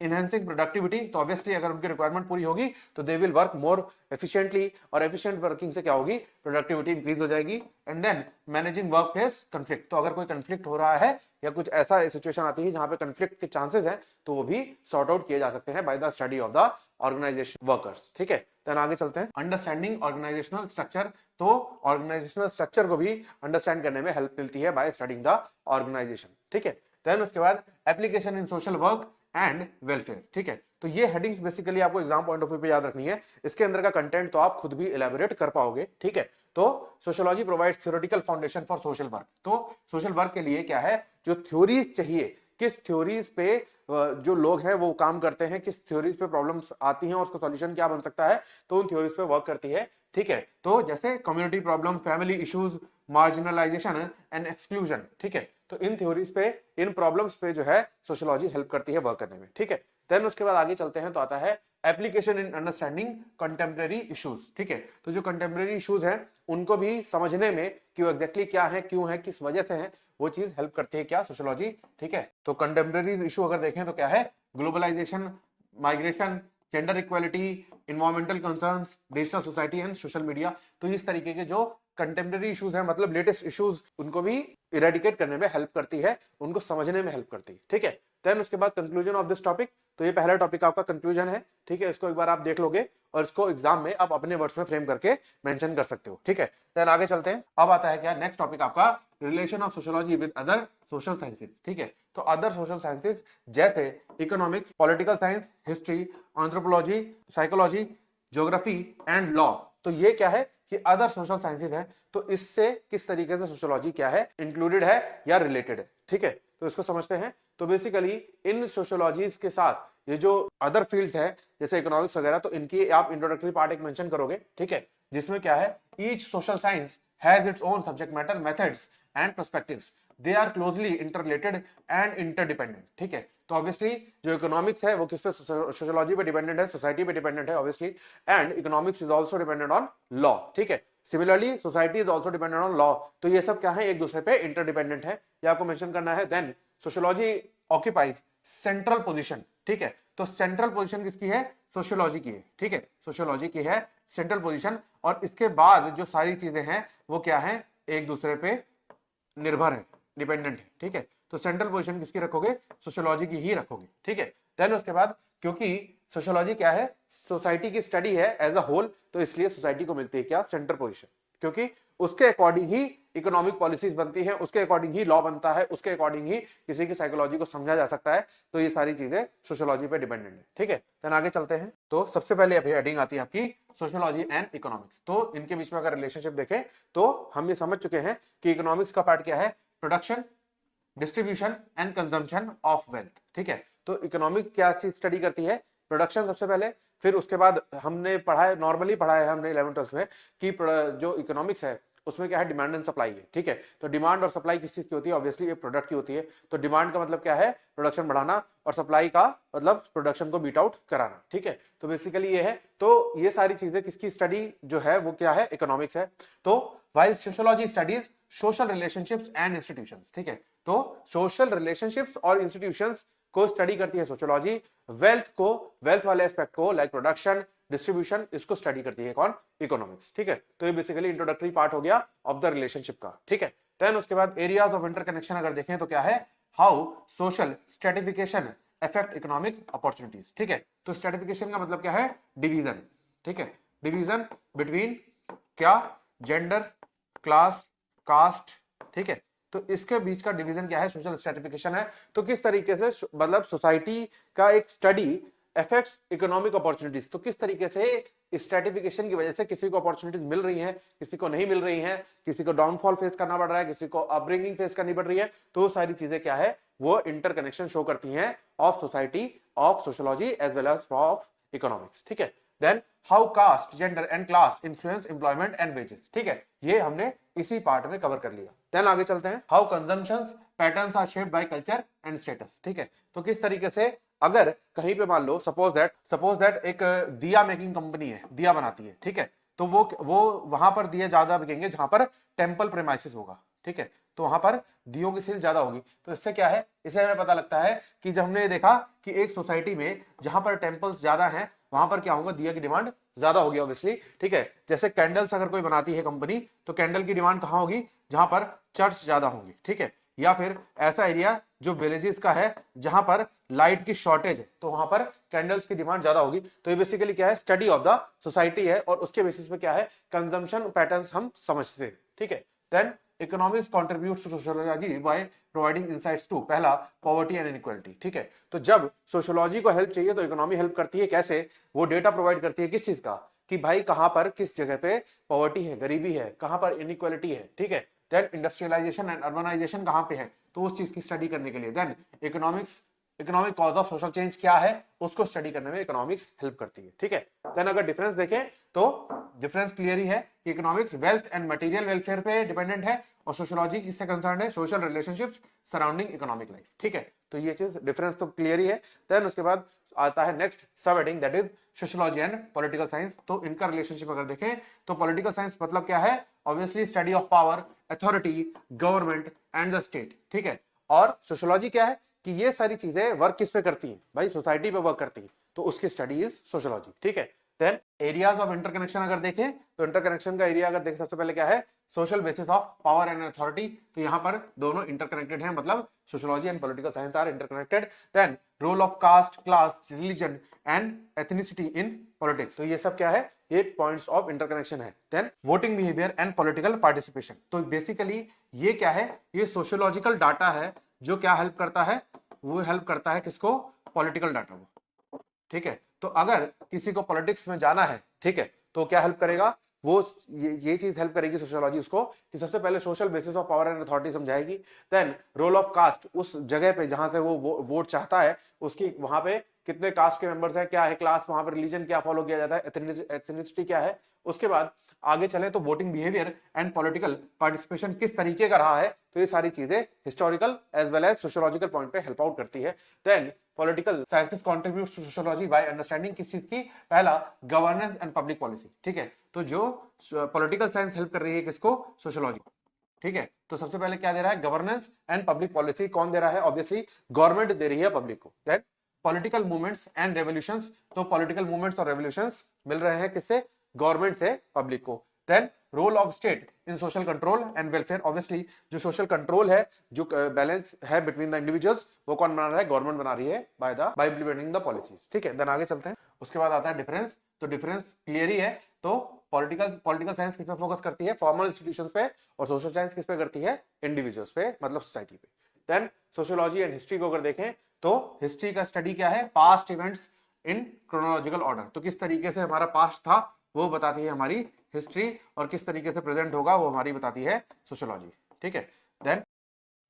इनहेंसिंग प्रोडक्टिविटी, तो ऑब्वियसली अगर उनकी रिक्वायरमेंट पूरी होगी तो they will work more efficiently, और एफिशिएंट वर्किंग से क्या होगी, प्रोडक्टिविटी इंक्रीज हो जाएगी। And then managing workplace conflict, तो अगर कोई कंफ्लिक्ट हो रहा है या कुछ ऐसा सिचुएशन आती है जहां पे कंफ्लिक्ट के चांसेस हैं, तो वो भी सॉर्ट आउट किए जा सकते हैं by the study of the organisation workers, ठीक है। देन आगे चलते हैं, अंडरस्टैंडिंग ऑर्गेनाइजेशनल स्ट्रक्चर। तो ऑर्गेनाइजेशनल स्ट्रक्चर को भी अंडरस्टैंड करने में हेल्प मिलती है बाय स्टडिंग द ऑर्गेनाइजेशन, ठीक है। देन उसके बाद application in social work and welfare, ठीक है। तो ये हेडिंग्स बेसिकली आपको एग्जाम पॉइंट ऑफ व्यू पे याद रखनी है। इसके अंदर का कंटेंट तो आप खुद भी इलेबोरेट कर पाओगे, ठीक है। तो sociology provides theoretical foundation for social work. तो सोशल वर्क के लिए क्या है, जो थ्योरीज चाहिए, किस थ्योरीज पे जो लोग हैं वो काम करते हैं, किस थ्योरीज पे प्रॉब्लम्स आती हैं और उसका सॉल्यूशन क्या बन सकता है, तो उन थ्योरीज पे वर्क करती है, ठीक है। तो जैसे community problem, family issues, marginalisation and exclusion, ठीक है। तो इन थ्योरीज पे, इन प्रॉब्लम्स पे जो है सोशियोलॉजी हेल्प करती है वर्क करने में, ठीक है। देन उसके बाद आगे चलते हैं तो आता है application in understanding contemporary issues, ठीक है। तो जो कंटेम्प्रेरी इश्यूज हैं उनको भी समझने में कि वो एग्जैक्टली क्या है, क्यों है, किस वजह से है, वो चीज हेल्प करती है, क्या, सोशियोलॉजी, ठीक है। तो कंटेम्प्रेरी इशू अगर देखें तो क्या है, globalisation, migration, gender equality, environmental concerns, digital society and social media. तो इस तरीके के जो कंटेम्प्रेरी इश्यूज हैं, मतलब लेटेस्ट इश्यूज, उनको भी इरेडिकेट करने में हेल्प करती है, उनको समझने में हेल्प करती है, ठीक है। देन उसके बाद कंक्लूजन ऑफ दिस टॉपिक। तो ये पहला टॉपिक आपका कंक्लूजन है, ठीक है। इसको एक बार आप देख लोगे और इसको एग्जाम में आप अपने वर्ड्स में फ्रेम करके मेंशन कर सकते हो, ठीक है। देन आगे चलते हैं, अब आता है क्या, नेक्स्ट टॉपिक आपका relation of sociology with other social sciences, ठीक है। तो अदर सोशल साइंसेज जैसे economics, political science, history, anthropology, psychology, geography and law. तो ये क्या है कि अदर सोशल साइंसेज है, तो इससे किस तरीके से सोशियोलॉजी क्या है, इंक्लूडेड है या रिलेटेड है, ठीक है। तो इसको समझते हैं। तो बेसिकली इन सोशियोलॉजीज के साथ ये जो अदर फील्ड्स है जैसे इकोनॉमिक्स वगैरह, तो इनकी आप इंट्रोडक्टरी पार्ट एक मेंशन करोगे, ठीक है, जिसमें क्या है, each social science has its own subject matter, methods and perspectives, they are closely interrelated and interdependent, ठीक है। तो ऑब्वियसली जो इकोनॉमिक्स है वो किस पे, सोशियोलॉजी पे डिपेंडेंट है, सोसाइटी पे डिपेंडेंट है obviously, and economics is also dependent on law, ठीक है। Similarly society is also dependent on law. तो ये सब क्या है, एक दूसरे पे इंटरडिपेंडेंट है, ये आपको मेंशन करना है। Then sociology occupies central position, ठीक है। तो सेंट्रल पोजीशन किसकी है, सोशियोलॉजी की है, ठीक है, सोशियोलॉजी की है सेंट्रल पोजीशन। और इसके बाद जो सारी चीजें हैं वो क्या है, एक दूसरे पे निर्भर है, डिपेंडेंट है, ठीक है। तो सेंट्रल पोजीशन किसकी रखोगे, सोशियोलॉजी की ही रखोगे, ठीक है। देन उसके बाद क्योंकि सोशियोलॉजी क्या है, सोसाइटी की स्टडी है एज अ होल, तो इसलिए सोसाइटी को मिलती है क्या, सेंट्रल पोजीशन, क्योंकि उसके अकॉर्डिंग ही इकोनॉमिक पॉलिसीज बनती है, उसके अकॉर्डिंग ही लॉ बनता है, उसके अकॉर्डिंग ही किसी की साइकोलॉजी को समझा जा सकता है। तो ये सारी चीजें सोशियोलॉजी पे डिपेंडेंट है, ठीक है। देन आगे चलते हैं। तो सबसे पहले अभी हेडिंग आती है आपकी सोशियोलॉजी एंड इकोनॉमिक्स। तो इनके बीच में अगर रिलेशनशिप देखें तो हम ये समझ चुके हैं कि इकोनॉमिक्स का पार्ट क्या है, production, distribution and consumption of wealth, ठीक है। तो इकोनॉमिक्स क्या चीज स्टडी करती है, प्रोडक्शन सबसे पहले, फिर उसके बाद हमने पढ़ा है, नॉर्मली पढ़ा है हमने 11th 12th में कि जो इकोनॉमिक्स है उसमें क्या है, डिमांड एंड सप्लाई है, ठीक है। तो डिमांड और सप्लाई किस चीज की होती है, ऑब्वियसली एक प्रोडक्ट की होती है। तो डिमांड का मतलब क्या है, प्रोडक्शन बढ़ाना, और सप्लाई का मतलब प्रोडक्शन को बीट आउट कराना, ठीक है। तो बेसिकली ये है। तो ये सारी चीजें किसकी स्टडी जो है वो क्या है, इकोनॉमिक्स है। तो while sociology studies social relationships and institutions, ठीक है। तो सोशल रिलेशनशिप्स और इंस्टीट्यूशंस को स्टडी करती है सोशियोलॉजी। वेल्थ वाले एस्पेक्ट को लाइक प्रोडक्शन, डिस्ट्रीब्यूशन, इसको स्टडी करती है कौन, इकोनॉमिक्स, ठीक है। तो ये बेसिकली इंट्रोडक्टरी पार्ट हो गया ऑफ द रिलेशनशिप का, ठीक है। देन उसके बाद एरियाज ऑफ इंटरकनेक्शन अगर देखें तो क्या है, how social stratification affect economic opportunities, ठीक है। तो स्ट्रेटिफिकेशन का मतलब क्या है, डिवीजन, ठीक है। डिवीजन बिटवीन क्या, जेंडर, क्लास, कास्ट, ठीक है। तो इसके बीच का डिवीजन क्या है, सोशल स्ट्रेटिफिकेशन है। तो किस तरीके से मतलब सोसाइटी का एक स्टडी अफेक्ट्स इकोनॉमिक अपॉर्चुनिटीज, तो किस तरीके से स्ट्रेटिफिकेशन की वजह से किसी को अपॉर्चुनिटीज मिल रही हैं, किसी को नहीं मिल रही हैं, किसी को डाउनफॉल फेस करना पड़ रहा है, किसी को अपब्रिंगिंग फेस करनी पड़ रही है। तो सारी चीजें क्या है, वो इंटरकनेक्शन शो करती हैं of society, of sociology as well as of economics, ठीक है। Then how caste, gender and class influence employment and wages, ठीक है। ये हमने इसी पार्ट में कवर कर लिया। देन आगे चलते हैं, how consumptions patterns are shaped by culture and status, ठीक है। तो किस तरीके से अगर कहीं पे मान लो सपोज दैट एक दिया मेकिंग कंपनी है, दिया बनाती है, ठीक है। तो वो वहां पर दिए ज्यादा बिकेंगे जहां पर टेम्पल प्रेमाइसिस होगा, ठीक है। तो वहां पर दियों की सेल ज्यादा होगी। तो इससे क्या है, इसे हमें पता लगता है कि जब हमने देखा कि एक सोसाइटी में जहां पर टेम्पल्स ज्यादा हैं वहां पर क्या होगा, दिया की डिमांड ज्यादा होगी ऑब्वियसली, ठीक है। जैसे कैंडल्स अगर कोई बनाती है कंपनी, तो कैंडल की डिमांड कहां होगी, जहां पर चर्च ज्यादा होंगी, ठीक है। या फिर ऐसा एरिया जो विलेजेस का है जहां पर लाइट की शॉर्टेज है, तो वहां पर कैंडल्स की डिमांड ज्यादा होगी। तो ये बेसिकली क्या है, स्टडी ऑफ द सोसाइटी है, और उसके बेसिस पे क्या है, कंजम्पशन पैटर्न्स हम समझते हैं, ठीक है। Then economics contributes to sociology by providing insights to, पहला पॉवर्टी एंड इनइक्वालिटी, ठीक है। तो जब सोशियोलॉजी को हेल्प चाहिए तो इकोनॉमी हेल्प करती है, कैसे, वो डेटा प्रोवाइड करती है किस चीज का, कि भाई कहां पर किस जगह पे पॉवर्टी है, गरीबी है, कहां पर इनइक्वालिटी है, ठीक है। देन इंडस्ट्रियलाइजेशन एंड अर्बनाइजेशन कहां पे है, तो उस चीज की स्टडी करने के लिए। Then economic cause of social change क्या है, उसको स्टडी करने में इकोनॉमिक्स हेल्प करती है, ठीक है। देन अगर डिफरेंस देखें तो डिफरेंस क्लियर ही है कि economics wealth and material welfare पे डिपेंडेंट है, और सोशियोलॉजी किससे कंसर्न है, social relationships surrounding economic life, ठीक है। तो ये चीज डिफरेंस तो क्लियर ही है। देन उसके बाद आता है नेक्स्ट सब heading, that is sociology and political science. तो इनका रिलेशनशिप अगर देखें तो पॉलिटिकल साइंस मतलब क्या है, obviously study of power, authority, government and the state, ठीक है। और सोशियोलॉजी क्या है कि ये सारी चीजें वर्क किस पे करती हैं, भाई सोसाइटी पे वर्क करती है, तो उसकी स्टडी इज सोशियोलॉजी, ठीक है। देन एरियाज ऑफ इंटरकनेक्शन अगर देखें तो इंटरकनेक्शन का एरिया अगर देखें, सबसे पहले क्या है, social basis of power and authority. तो यहां पर दोनों इंटरकनेक्टेड हैं, मतलब sociology and political science are interconnected. Then role of caste, class, religion and ethnicity in politics, तो ये सब क्या है, ये पॉइंट्स ऑफ इंटरकनेक्शन है। Then voting behaviour and political participation, तो बेसिकली ये क्या है, ये सोशियोलॉजिकल डाटा है जो क्या हेल्प करता है, वो हेल्प करता है किसको, पॉलिटिकल डाटा को, ठीक है। तो अगर किसी को पॉलिटिक्स में जाना है, ठीक है, तो क्या हेल्प करेगा, वो ये चीज हेल्प करेगी सोशियोलॉजी उसको, कि सबसे पहले social basis of power and authority समझाएगी। देन रोल ऑफ कास्ट, उस जगह पे जहां से वो वोट चाहता है उसकी वहां पे कितने कास्ट के मेंबर्स हैं, क्या है क्लास, वहां पर रिलीजन क्या फॉलो किया जाता है, एथनिसिटी क्या है। उसके बाद आगे चले तो voting behaviour and political participation किस तरीके का रहा है, तो ये सारी चीजें historical as well as sociological point पे हेल्प आउट करती है। Then political sciences contributes to sociology by understanding किस चीज की, पहला गवर्नेंस एंड पब्लिक पॉलिसी, ठीक है। तो जो पॉलिटिकल साइंस हेल्प कर रही है किसको, सोशियोलॉजी, ठीक है। तो सबसे पहले क्या दे रहा है, गवर्नेंस एंड पब्लिक पॉलिसी, कौन दे रहा है, ऑब्वियसली गवर्नमेंट दे रही है पब्लिक को। Then political movements and revolutions, तो पॉलिटिकल मूवमेंट्स और रेवोल्यूशंस मिल रहे हैं किससे, गवर्नमेंट से पब्लिक को। Then role of state in social control and welfare, obviously जो सोशल कंट्रोल है, जो बैलेंस है बिटवीन द इंडिविजुअल्स, वो कौन बना रहा है, गवर्नमेंट बना रही है बाय इम्प्लीमेंटिंग द पॉलिसीज, ठीक है। देन आगे चलते हैं, उसके बाद आता है डिफरेंस। तो डिफरेंस क्लियर ही है। तो पॉलिटिकल साइंस किस पे फोकस करती है, फॉर्मल इंस्टीट्यूशंस पे, और सोशल साइंस किस पे करती है, इंडिविजुअल्स पे, मतलब सोसाइटी पे। देन सोशियोलॉजी एंड हिस्ट्री को अगर देखें तो हिस्ट्री का स्टडी क्या है, past events in chronological order, तो किस तरीके से हमारा पास्ट था वो बताती है हमारी हिस्ट्री, और किस तरीके से प्रेजेंट होगा वो हमारी बताती है सोशियोलॉजी, ठीक है। देन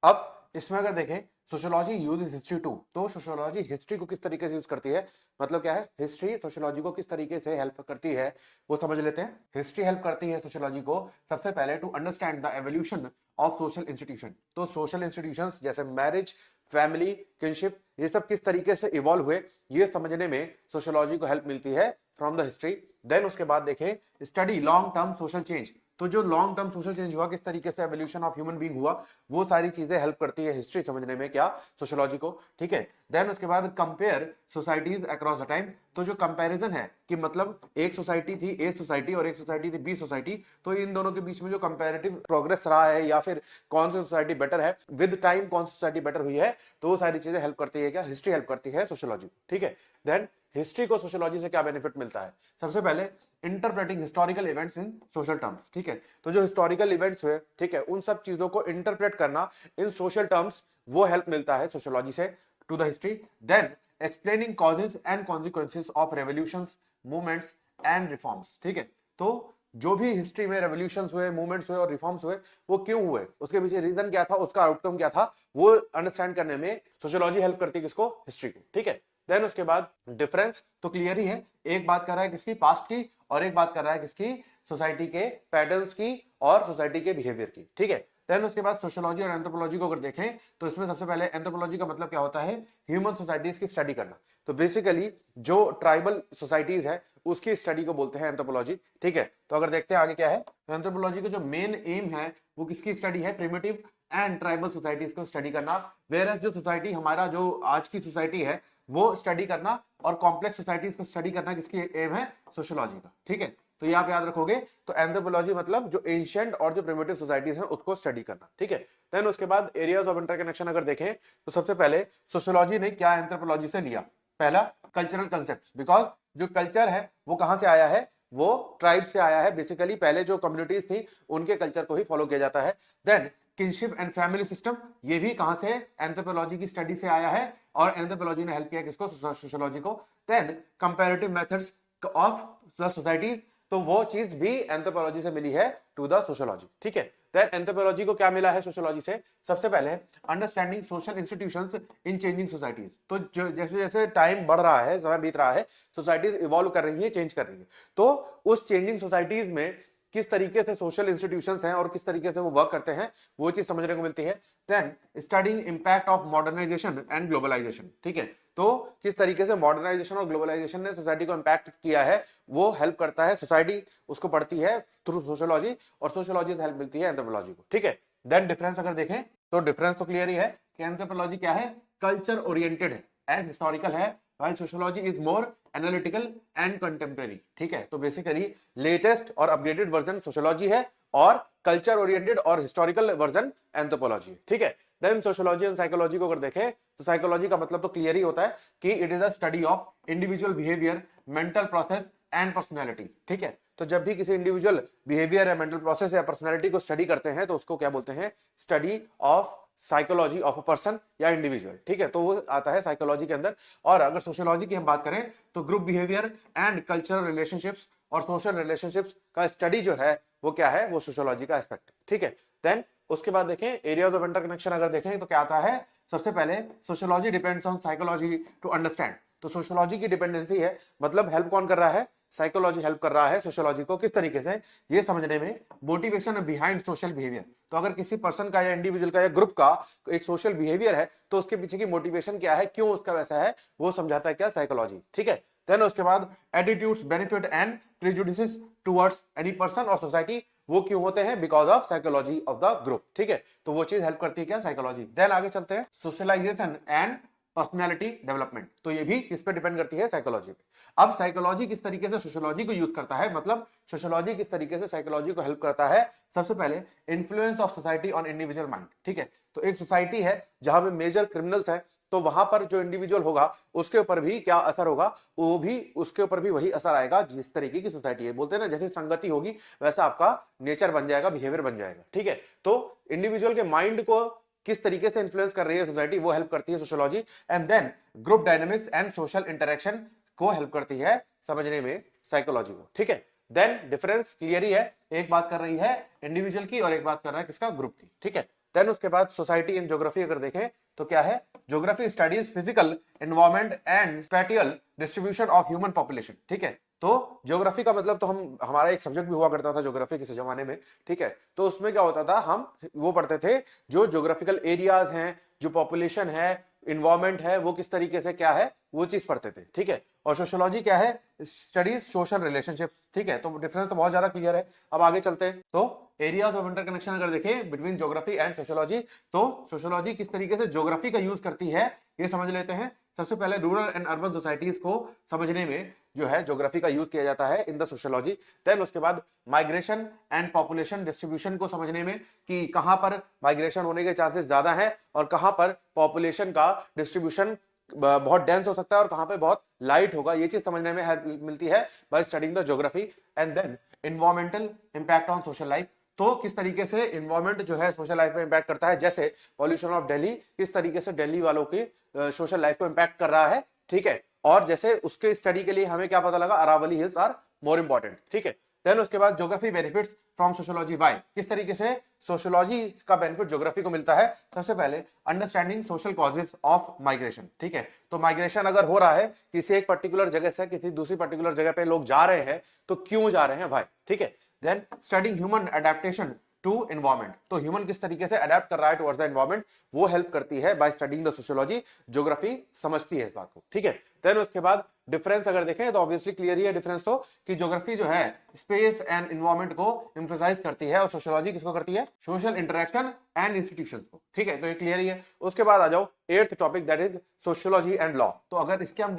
अब इसमें अगर देखें सोशियोलॉजी यूज हिस्ट्री टू, तो सोशियोलॉजी हिस्ट्री को किस तरीके से यूज करती है, मतलब क्या है, हिस्ट्री सोशियोलॉजी को किस तरीके से हेल्प करती है वो समझ लेते हैं। हिस्ट्री हेल्प करती है सोशियोलॉजी को सबसे पहले to understand the evolution of social institution. तो सोशल इंस्टीट्यूशंस जैसे मैरिज, फैमिली, किनशिप, ये सब किस तरीके से इवॉल्व हुए ये समझने में सोशियोलॉजी को हेल्प मिलती है फ्रॉम द हिस्ट्री। देन उसके बाद देखें study long term social change, तो जो लॉन्ग टर्म सोशल चेंज हुआ, किस तरीके से एवोल्यूशन ऑफ ह्यूमन बीइंग हुआ, वो सारी चीजें हेल्प करती है हिस्ट्री समझने में, क्या, सोशियोलॉजी को। ठीक है, देन उसके बाद compare societies across the time, तो जो कंपैरिजन है कि मतलब एक सोसाइटी थी ए सोसाइटी और एक सोसाइटी थी बी सोसाइटी, तो इन दोनों के बीच में जो कंपैरेटिव प्रोग्रेस रहा है या फिर कौन सी सोसाइटी बेटर है विद टाइम, कौन सी सोसाइटी बेटर हुई है, तो वो सारी चीजें हेल्प करती है, क्या, हिस्ट्री हेल्प करती है सोशियोलॉजी। ठीक है, देन हिस्ट्री को सोशियोलॉजी से क्या बेनिफिट मिलता है, सबसे पहले interpreting historical events in social terms. ठीक है, तो जो हिस्टोरिकल इवेंट्स हुए, ठीक है, उन सब चीजों को इंटरप्रेट करना इन सोशल टर्म्स, वो हेल्प मिलता है सोशियोलॉजी से to the history. Then explaining causes and consequences of revolutions, movements and reforms. ठीक है, तो जो भी हिस्ट्री में रेवोल्यूशंस हुए, मूवमेंट्स हुए और रिफॉर्म्स हुए, वो क्यों हुए, उसके पीछे रीजन क्या था, उसका आउटकम क्या था, वो अंडरस्टैंड करने में सोशियोलॉजी हेल्प करती है किसको, हिस्ट्री को। ठीक है, देन उसके बाद डिफरेंस तो क्लियर ही है, एक बात कर रहा है किसकी, पास्ट की, और एक बात कर रहा है किसकी, सोसाइटी के पैटर्न्स की और सोसाइटी के बिहेवियर की। ठीक है, देन उसके बाद सोशियोलॉजी और एंथ्रोपोलॉजी को अगर देखें तो इसमें सबसे पहले एंथ्रोपोलॉजी का मतलब क्या होता है, ह्यूमन सोसाइटीज की स्टडी करना। तो बेसिकली जो ट्राइबल सोसाइटीज है उसकी स्टडी को बोलते हैं एंथ्रोपोलॉजी। ठीक है, तो अगर देखते हैं आगे क्या है, तो एंथ्रोपोलॉजी का जो मेन एम है वो किसकी स्टडी है, प्रिमिटिव एंड ट्राइबल सोसाइटीज को स्टडी करना। वेरएस जो सोसाइटी हमारा जो आज की सोसाइटी है वो स्टडी करना, और कॉम्प्लेक्स सोसाइटीज को स्टडी करना किसकी एम है, सोशियोलॉजी का। ठीक है, तो ये आप याद रखोगे, तो एंथ्रोपोलॉजी मतलब जो एंशिएंट और जो प्रिमिटिव सोसाइटीज हैं उसको स्टडी करना। ठीक है, देन उसके बाद एरियाज ऑफ इंटरकनेक्शन अगर देखें तो सबसे पहले सोशियोलॉजी ने क्या एंथ्रोपोलॉजी से लिया, पहला कल्चरल कंसेप्ट, बिकॉज जो कल्चर है वो कहां से आया है, वो ट्राइब से आया है, बेसिकली पहले जो कम्युनिटीज थी उनके कल्चर को ही फॉलो किया जाता है। Then kinship and family system, ये भी कहां से, एंथ्रोपोलॉजी की स्टडी से आया है, और एंथ्रोपोलॉजी ने हेल्प किया किसको, सोशियोलॉजी को। Then comparative methods of the societies, तो वो चीज भी एंथ्रोपोलॉजी से मिली है टू द सोशियोलॉजी। ठीक है, देन एंथ्रोपोलॉजी को क्या मिला है सोशियोलॉजी से, सबसे पहले अंडरस्टैंडिंग सोशल इंस्टीट्यूशंस इन चेंजिंग सोसाइटीज। तो जैसे जैसे टाइम बढ़ रहा है, समय बीत रहा है, सोसाइटीज इवॉल्व कर रही है, चेंज कर रही है, तो उस चेंजिंग सोसाइटीज में किस तरीके से सोशल इंस्टीट्यूशंस हैं और किस तरीके से वो वर्क करते हैं, वो चीज समझने को मिलती है। Then studying impact of modernisation and globalisation. ठीक है, तो किस तरीके से मॉडर्नाइजेशन और ग्लोबलाइजेशन ने सोसाइटी को इंपैक्ट किया है, वो हेल्प करता है सोसाइटी, उसको पढ़ती है थ्रू सोशियोलॉजी, और सोशियोलॉजी से हेल्प मिलती है एंथ्रोपोलॉजी को। ठीक है, देन डिफरेंस अगर देखें तो डिफरेंस तो क्लियर ही है कि एंथ्रोपोलॉजी क्या है, कल्चर ओरिएंटेड है एंड हिस्टोरिकल है, while sociology is more analytical and contemporary। ठीक है, तो बेसिकली लेटेस्ट और अपग्रेडेड वर्जन सोशियोलॉजी है, और कल्चर ओरिएंटेड और हिस्टोरिकल वर्जन एंथ्रोपोलॉजी है। ठीक है, देन सोशियोलॉजी एंड साइकोलॉजी को अगर देखें तो साइकोलॉजी का मतलब तो क्लियर ही होता है कि it is a study of individual behaviour, mental process and personality. ठीक है, तो जब भी किसी इंडिविजुअल बिहेवियर या मेंटल प्रोसेस या पर्सनैलिटी को स्टडी करते हैं तो उसको क्या बोलते हैं, study of psychology of a person या इंडिविजुअल। ठीक है, तो वो आता है साइकोलॉजी के अंदर। और अगर सोशियोलॉजी की हम बात करें तो group behaviour and cultural relationships और सोशल रिलेशनशिप्स का स्टडी जो है वो क्या है, वो सोशियोलॉजी का एस्पेक्ट है। ठीक है, देन उसके बाद देखें एरियाज ऑफ इंटरकनेक्शन अगर देखें तो क्या आता है, सबसे पहले sociology depends on psychology to understand. तो सोशियोलॉजी की डिपेंडेंसी है, मतलब हेल्प कौन कर रहा है, साइकोलॉजी हेल्प कर रहा है सोशियोलॉजी को, किस तरीके से, ये समझने में मोटिवेशन बिहाइंड सोशल बिहेवियर। तो अगर किसी पर्सन का या इंडिविजुअल का या ग्रुप का एक सोशल बिहेवियर है तो उसके पीछे की मोटिवेशन क्या है, क्यों उसका वैसा है, वो समझाता है क्या, साइकोलॉजी। ठीक है, देन उसके बाद attitudes, benefit and prejudices towards any person और सोसाइटी, वो क्यों होते हैं, because of psychology of the group. ठीक है, तो वो चीज हेल्प करती है क्या, साइकोलॉजी। देन आगे चलते हैं सोशलाइजेशन एंड पर्सनैलिटी डेवलपमेंट, तो ये भी किस पे डिपेंड करती है, साइकोलॉजी पे। अब साइकोलॉजी किस तरीके से सोशियोलॉजी को यूज करता है, मतलब सोशियोलॉजी किस तरीके से साइकोलॉजी को हेल्प करता है, सबसे पहले influence of society on individual mind. ठीक है, तो एक सोसाइटी है जहां पे मेजर क्रिमिनल्स है, तो वहां पर जो इंडिविजुअल होगा उसके ऊपर भी क्या असर होगा, वो भी उसके ऊपर भी वही असर आएगा जिस तरीके की सोसाइटी है। बोलते हैं ना, जैसे संगति होगी वैसा आपका नेचर बन जाएगा, बिहेवियर बन जाएगा। ठीक है, तो इंडिविजुअल के माइंड को किस तरीके से इन्फ्लुएंस कर रही है सोसाइटी, वो हेल्प करती है sociology. And then group dynamics and social interaction को हेल्प करती है समझने में साइकोलॉजी को। ठीक है, देन डिफरेंस क्लियर ही है, एक बात कर रही है इंडिविजुअल की और एक बात कर रहा है किसका, ग्रुप की। ठीक है, देन उसके बाद सोसाइटी इन ज्योग्राफी अगर देखें तो क्या है, geography studies physical environment and spatial distribution of human population. ठीक है, तो ज्योग्राफी का मतलब तो हम, हमारा एक सब्जेक्ट भी हुआ करता था ज्योग्राफी किसी जमाने में। ठीक है, तो उसमें क्या होता था, हम वो पढ़ते थे जो ज्योग्राफिकल एरियाज हैं, जो पॉपुलेशन है, इन्वायरमेंट है, वो किस तरीके से क्या है, वो चीज पढ़ते थे। ठीक है, और सोशियोलॉजी क्या है, स्टडीज सोशल रिलेशनशिप। ठीक है, तो डिफरेंस तो बहुत ज्यादा क्लियर है। अब आगे चलते हैं, तो एरियाज ऑफ इंटरकनेक्शन अगर देखें बिटवीन ज्योग्राफी एंड सोशियोलॉजी, तो सोशियोलॉजी किस तरीके से ज्योग्राफी का यूज करती है ये समझ लेते हैं। सबसे पहले रूरल एंड अर्बन सोसाइटीज को समझने में जो है ज्योग्राफी का यूज किया जाता है इन द सोशियोलॉजी। देन उसके बाद माइग्रेशन एंड पॉपुलेशन डिस्ट्रीब्यूशन को समझने में कि कहां पर माइग्रेशन होने के चांसेस ज्यादा हैं और कहां पर पॉपुलेशन का डिस्ट्रीब्यूशन बहुत डेंस हो सकता है और कहां पे बहुत लाइट होगा, ये चीज समझने में हेल्प मिलती है by studying the geography. And then environmental impact on social life, तो किस तरीके से एनवायरमेंट जो है सोशल लाइफ में इंपैक्ट करता है, जैसे पॉल्यूशन ऑफ दिल्ली किस तरीके से दिल्ली वालों की सोशल लाइफ को इंपैक्ट कर रहा है। ठीक है, और जैसे उसके स्टडी के लिए हमें क्या पता लगा, Aravalli hills are more important. ठीक है, देन उसके बाद geography benefits from sociology by, किस तरीके से सोशियोलॉजी का बेनिफिट ज्योग्राफी को मिलता है। सबसे पहले understanding social causes of migration. ठीक है, तो माइग्रेशन अगर हो रहा है किसी एक पर्टिकुलर जगह से किसी दूसरी पर्टिकुलर जगह पे लोग जा रहे हैं, तो क्यों जा रहे हैं भाई। ठीक है, then studying human adaptation to environment, तो ह्यूमन किस तरीके से अडेप्ट कर रहा है टुवर्ड्स द एनवायरमेंट, वो हेल्प करती है by studying the sociology, geography समझती है इस बात को। ठीक है, देन उसके बाद डिफरेंस अगर देखें तो ऑब्वियसली क्लियर ही है डिफरेंस तो, कि ज्योग्राफी जो है स्पेस एंड एनवायरमेंट को एम्फसाइज करती है और सोशियोलॉजी किसको करती है, सोशल इंटरेक्शन एंड इंस्टीट्यूशंस को। ठीक है, तो ये क्लियर ही है। उसके बाद आ जाओ eighth topic that is sociology and law. तो अगर इसके हम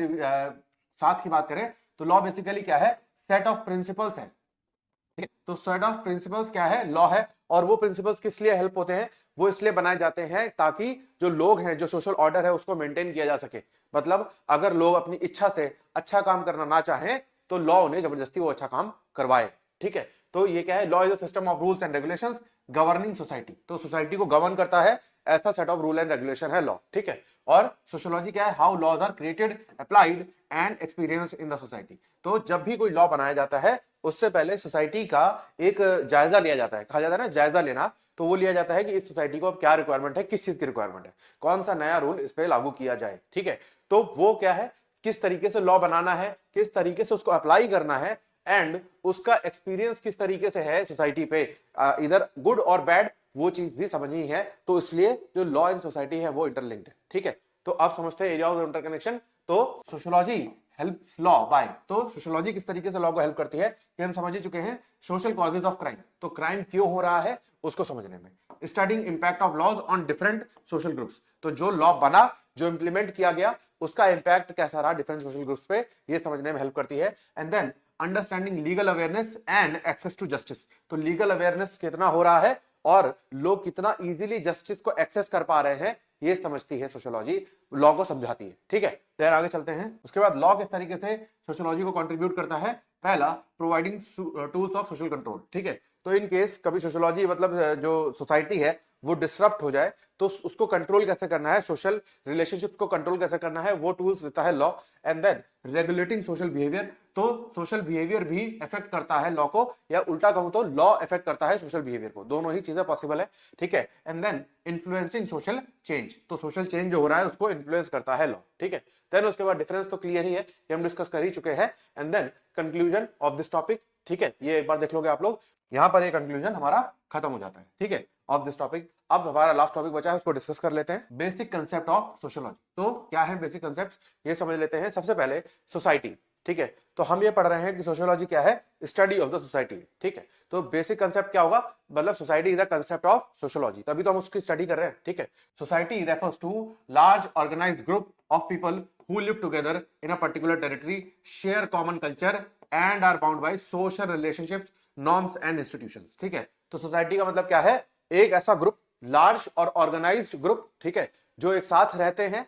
साथ की बात करें तो लॉ बेसिकली क्या है, सेट ऑफ प्रिंसिपल्स है। तो सेट ऑफ प्रिंसिपल्स क्या है, लॉ है। और वो प्रिंसिपल्स किस लिए हेल्प होते हैं, वो इसलिए बनाए जाते हैं ताकि जो लोग हैं, जो सोशल ऑर्डर है उसको मेंटेन किया जा सके। मतलब अगर लोग अपनी इच्छा से अच्छा काम करना ना चाहें तो लॉ उन्हें जबरदस्ती वो अच्छा काम करवाए। ठीक है, तो ये क्या है, law is a system of rules and regulations governing society, तो सोसाइटी को गवर्न करता है ऐसा set of rule and regulation है लॉ। ठीक है, और सोशियोलॉजी क्या है, how laws are created applied and experience in the society. तो जब भी कोई लॉ बनाया जाता है उससे पहले सोसाइटी का एक जायजा लिया जाता है, कहा जाता है ना जायजा लेना, तो वो लिया जाता है कि इस सोसाइटी को अब क्या रिक्वायरमेंट है, किस चीज की रिक्वायरमेंट है, कौन सा नया रूल इस पे लागू किया जाए। ठीक है, तो वो क्या है, किस तरीके से लॉ बनाना है, किस तरीके से उसको अप्लाई करना है, एंड उसका एक्सपीरियंस किस तरीके से है सोसाइटी पे, इधर गुड और बैड, वो चीज भी समझनी है। तो इसलिए जो लॉ इन सोसाइटी है वो इंटरलिंक्ड है। ठीक है, तो अब समझते हैं एरिया ऑफ इंटरकनेक्शन। तो सोशियोलॉजी हेल्प्स लॉ बाय, तो सोशियोलॉजी किस तरीके से लॉ को हेल्प करती है ये हम समझ ही चुके हैं। सोशल कॉजेज ऑफ क्राइम, तो क्राइम क्यों हो रहा है उसको समझने में। Studying impact of laws on different social groups, तो जो लॉ बना, जो इंप्लीमेंट किया गया, उसका इंपैक्ट कैसा रहा डिफरेंट सोशल ग्रुप्स पे, ये समझने में हेल्प करती है। And then understanding legal awareness and access to justice, तो लीगल अवेयरनेस कितना हो रहा है और लोग कितना इजीली जस्टिस को एक्सेस कर पा रहे हैं, ये समझती है सोशियोलॉजी, लॉ को समझाती है। ठीक है, तो आगे चलते हैं। उसके बाद लॉ किस तरीके से सोशियोलॉजी को कंट्रीब्यूट करता है। पहला, providing tools of social control. ठीक है, तो इन केस कभी सोशियोलॉजी मतलब जो सोसाइटी है वो डिसरप्ट हो जाए तो उसको कंट्रोल कैसे करना है, सोशल रिलेशनशिप को कंट्रोल कैसे करना है, वो टूल्स देता है law. And then regulating social behaviour, तो सोशल बिहेवियर भी इफेक्ट करता है लॉ को, या उल्टा कहूं तो लॉ इफेक्ट करता है सोशल बिहेवियर को, दोनों ही चीजें पॉसिबल है। ठीक है, and then influencing social change, तो सोशल चेंज जो हो रहा है उसको इन्फ्लुएंस करता है लॉ। ठीक है, देन उसके बाद डिफरेंस तो क्लियर ही है, ये हम डिस्कस कर ही चुके हैं। And then conclusion of this topic, ठीक है, ये एक बार देख लोगे आप लोग, यहां पर ये कंक्लूजन हमारा खत्म हो जाता है। ठीक है, ऑफ दिस टॉपिक। अब हमारा लास्ट टॉपिक बचा है, उसको डिस्कस कर लेते हैं, बेसिक कंसेप्ट ऑफ सोशियोलॉजी। तो क्या है बेसिक कंसेप्ट, ये समझ लेते हैं। सबसे पहले सोसाइटी। ठीक है, तो हम ये पढ़ रहे हैं कि सोशियोलॉजी क्या है, स्टडी ऑफ द सोसाइटी। ठीक है, तो बेसिक कंसेप्ट क्या होगा, मतलब society is the concept of sociology, तभी तो हम उसकी स्टडी कर रहे हैं। ठीक है, society refers to large organised group of people who live together in a particular territory, share common culture and are bound by social relationships, norms and institutions। ठीक है, तो सोसाइटी का मतलब क्या है, एक ऐसा ग्रुप, लार्ज और ऑर्गेनाइज्ड ग्रुप, ठीक है, जो एक साथ रहते हैं,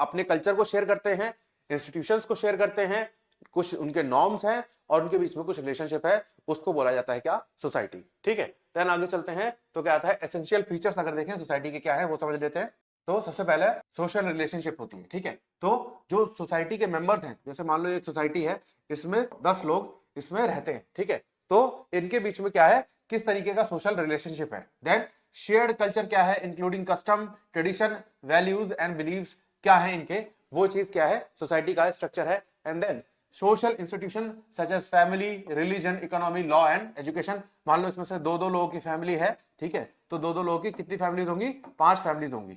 अपने कल्चर को शेयर करते हैं, इंस्टीट्यूशंस को शेयर करते हैं, कुछ उनके नॉर्म्स हैं और उनके बीच में कुछ रिलेशनशिप है, उसको बोला जाता है क्या, सोसाइटी। ठीक है, देन आगे चलते हैं। तो क्या आता है, एसेंशियल फीचर्स अगर देखें सोसाइटी के क्या है वो समझ लेते हैं। तो सबसे पहले सोशल रिलेशनशिप होती है। ठीक है, तो जो सोसाइटी के मेंबर्स हैं, जैसे मान लो एक सोसाइटी है, इसमें 10 लोग इसमें रहते हैं। ठीक है, तो इनके बीच में क्या है, किस तरीके का सोशल रिलेशनशिप है। देन शेयर्ड कल्चर क्या है, including custom, tradition, values and believes क्या है इनके, वो चीज क्या है, सोसाइटी का स्ट्रक्चर है। And then social institution such as family, religion, economy, law and education. मान लो इसमें से दो दो लोगों की फैमिली है, ठीक है, तो दो दो लोगों की कितनी फैमिलीज होंगी, 5 फैमिलीज होंगी,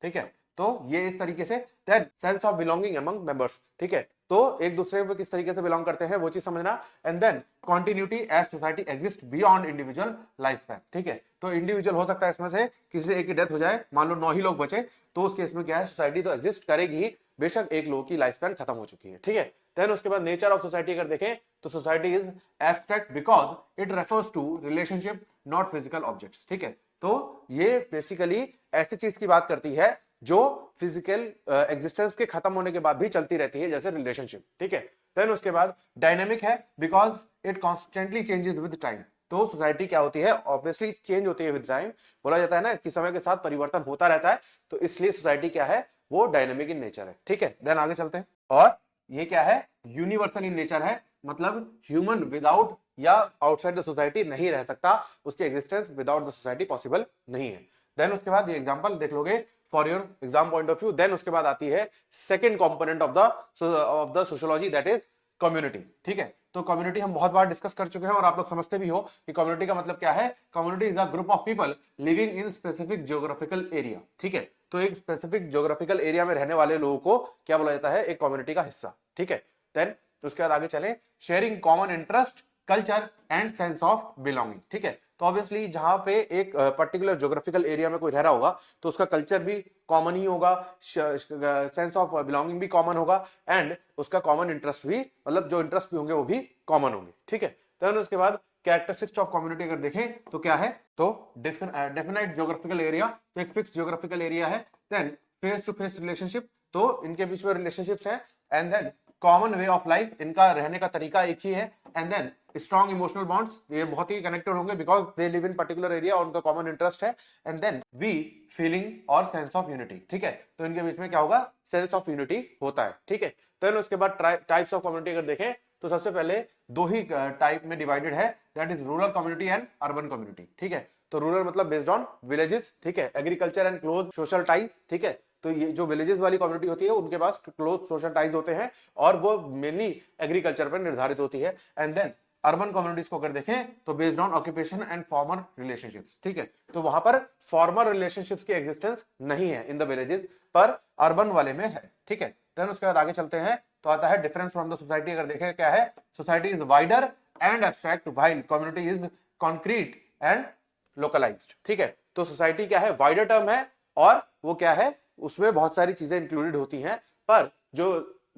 ठीक है। तो ये इस तरीके से then sense of belonging among members, ठीक है, तो एक दूसरे में किस तरीके से बिलोंग करते हैं वो चीज समझना। And then continuity as society exist beyond individual life span, ठीक है, तो इंडिविजुअल हो सकता है इसमें से किसी एक की डेथ हो जाए, मान लो 9 ही लोग बचे, तो उस केस में क्या है, सोसाइटी तो एग्जिस्ट करेगी ही, बेशक एक लोग की लाइफ स्पैन खत्म हो चुकी है, ठीक है। देन उसके बाद नेचर ऑफ सोसाइटी अगर देखें तो society is abstract because it refers to relationship not physical objects, ठीक है, तो ये बेसिकली ऐसी चीज की बात करती है जो फिजिकल एग्जिस्टेंस के खत्म होने के बाद भी चलती रहती है, जैसे रिलेशनशिप, ठीक है। देन उसके बाद डायनेमिक है because it constantly changes with time, तो सोसाइटी क्या होती है, ऑब्वियसली चेंज होती है विद टाइम, बोला जाता है ना कि समय के साथ परिवर्तन होता रहता है, तो इसलिए सोसाइटी क्या है, वो डायनेमिक इन नेचर है, ठीक है। देन आगे चलते हैं, और ये क्या है, यूनिवर्सल इन नेचर है, मतलब ह्यूमन विदाउट या आउटसाइड द सोसाइटी नहीं रह सकता, उसकी existence without the society possible नहीं है। देन उसके बाद ये एग्जांपल देख लोगे for your exam point of view. Then उसके बाद आती है second component of the sociology, that is community, ठीक है। तो कम्युनिटी हम बहुत बार डिस्कस कर चुके हैं और आप लोग समझते भी हो कि कम्युनिटी का मतलब क्या है, community is a group of people living in specific geographical area, ठीक है, तो एक स्पेसिफिक जियोग्राफिकल एरिया में रहने वाले लोगों को क्या बोला जाता है, एक कम्युनिटी का हिस्सा, ठीक है। देन उसके बाद आगे चले, sharing common interest, culture and sense of belonging, ठीक है, तो ऑब्वियसली जहां पे एक पर्टिकुलर ज्योग्राफिकल एरिया में कोई रह रहा होगा तो उसका कल्चर भी कॉमन ही होगा, सेंस ऑफ बिलोंगिंग भी कॉमन होगा, एंड उसका कॉमन इंटरेस्ट भी, मतलब जो इंटरेस्ट भी होंगे वो भी कॉमन होंगे, ठीक है। देन उसके बाद कैरेक्टरिस्टिक्स ऑफ कम्युनिटी अगर देखें तो क्या है, तो डेफिनाइट ज्योग्राफिकल एरिया, तो एक फिक्स ज्योग्राफिकल एरिया है। Then face to face relationship, तो इनके बीच में रिलेशनशिप्स हैं। And then common way of life, इनका रहने का तरीका एक ही है। And then strong emotional bonds, ये बहुत ही कनेक्टेड होंगे because they live in particular area और उनका कॉमन इंटरेस्ट है। एंड देन वी फीलिंग और सेंस ऑफ यूनिटी, ठीक है, तो इनके बीच में क्या होगा, सेंस ऑफ यूनिटी होता है, ठीक है। देन उसके बाद टाइप्स ऑफ कम्युनिटी अगर देखें तो सबसे पहले दो ही टाइप में डिवाइडेड है, that is rural community and urban community, ठीक है। तो रूरल मतलब बेस्ड ऑन विलेजेस, ठीक है, agriculture and close social ties, ठीक है, तो ये जो विलेजेस वाली कम्युनिटी होती है उनके पास क्लोज सोशल टाइज होते हैं और वो मेनली एग्रीकल्चर पर निर्धारित होती है। एंड देन अर्बन कम्युनिटीज को अगर देखें तो based on occupation and farmer relationships, ठीक है, तो वहां पर फॉर्मर रिलेशनशिप्स की एग्जिस्टेंस नहीं है इन द विलेजेस, पर अर्बन वाले में है, ठीक है। देन उसके बाद आगे चलते हैं तो आता है डिफरेंस फ्रॉम द सोसाइटी, अगर देखें क्या है, society is wider and abstract while community is concrete and localised, ठीक है, तो सोसाइटी क्या है, वाइडर टर्म है और वो क्या है, उसमें बहुत सारी चीजें इंक्लूडेड होती हैं, पर जो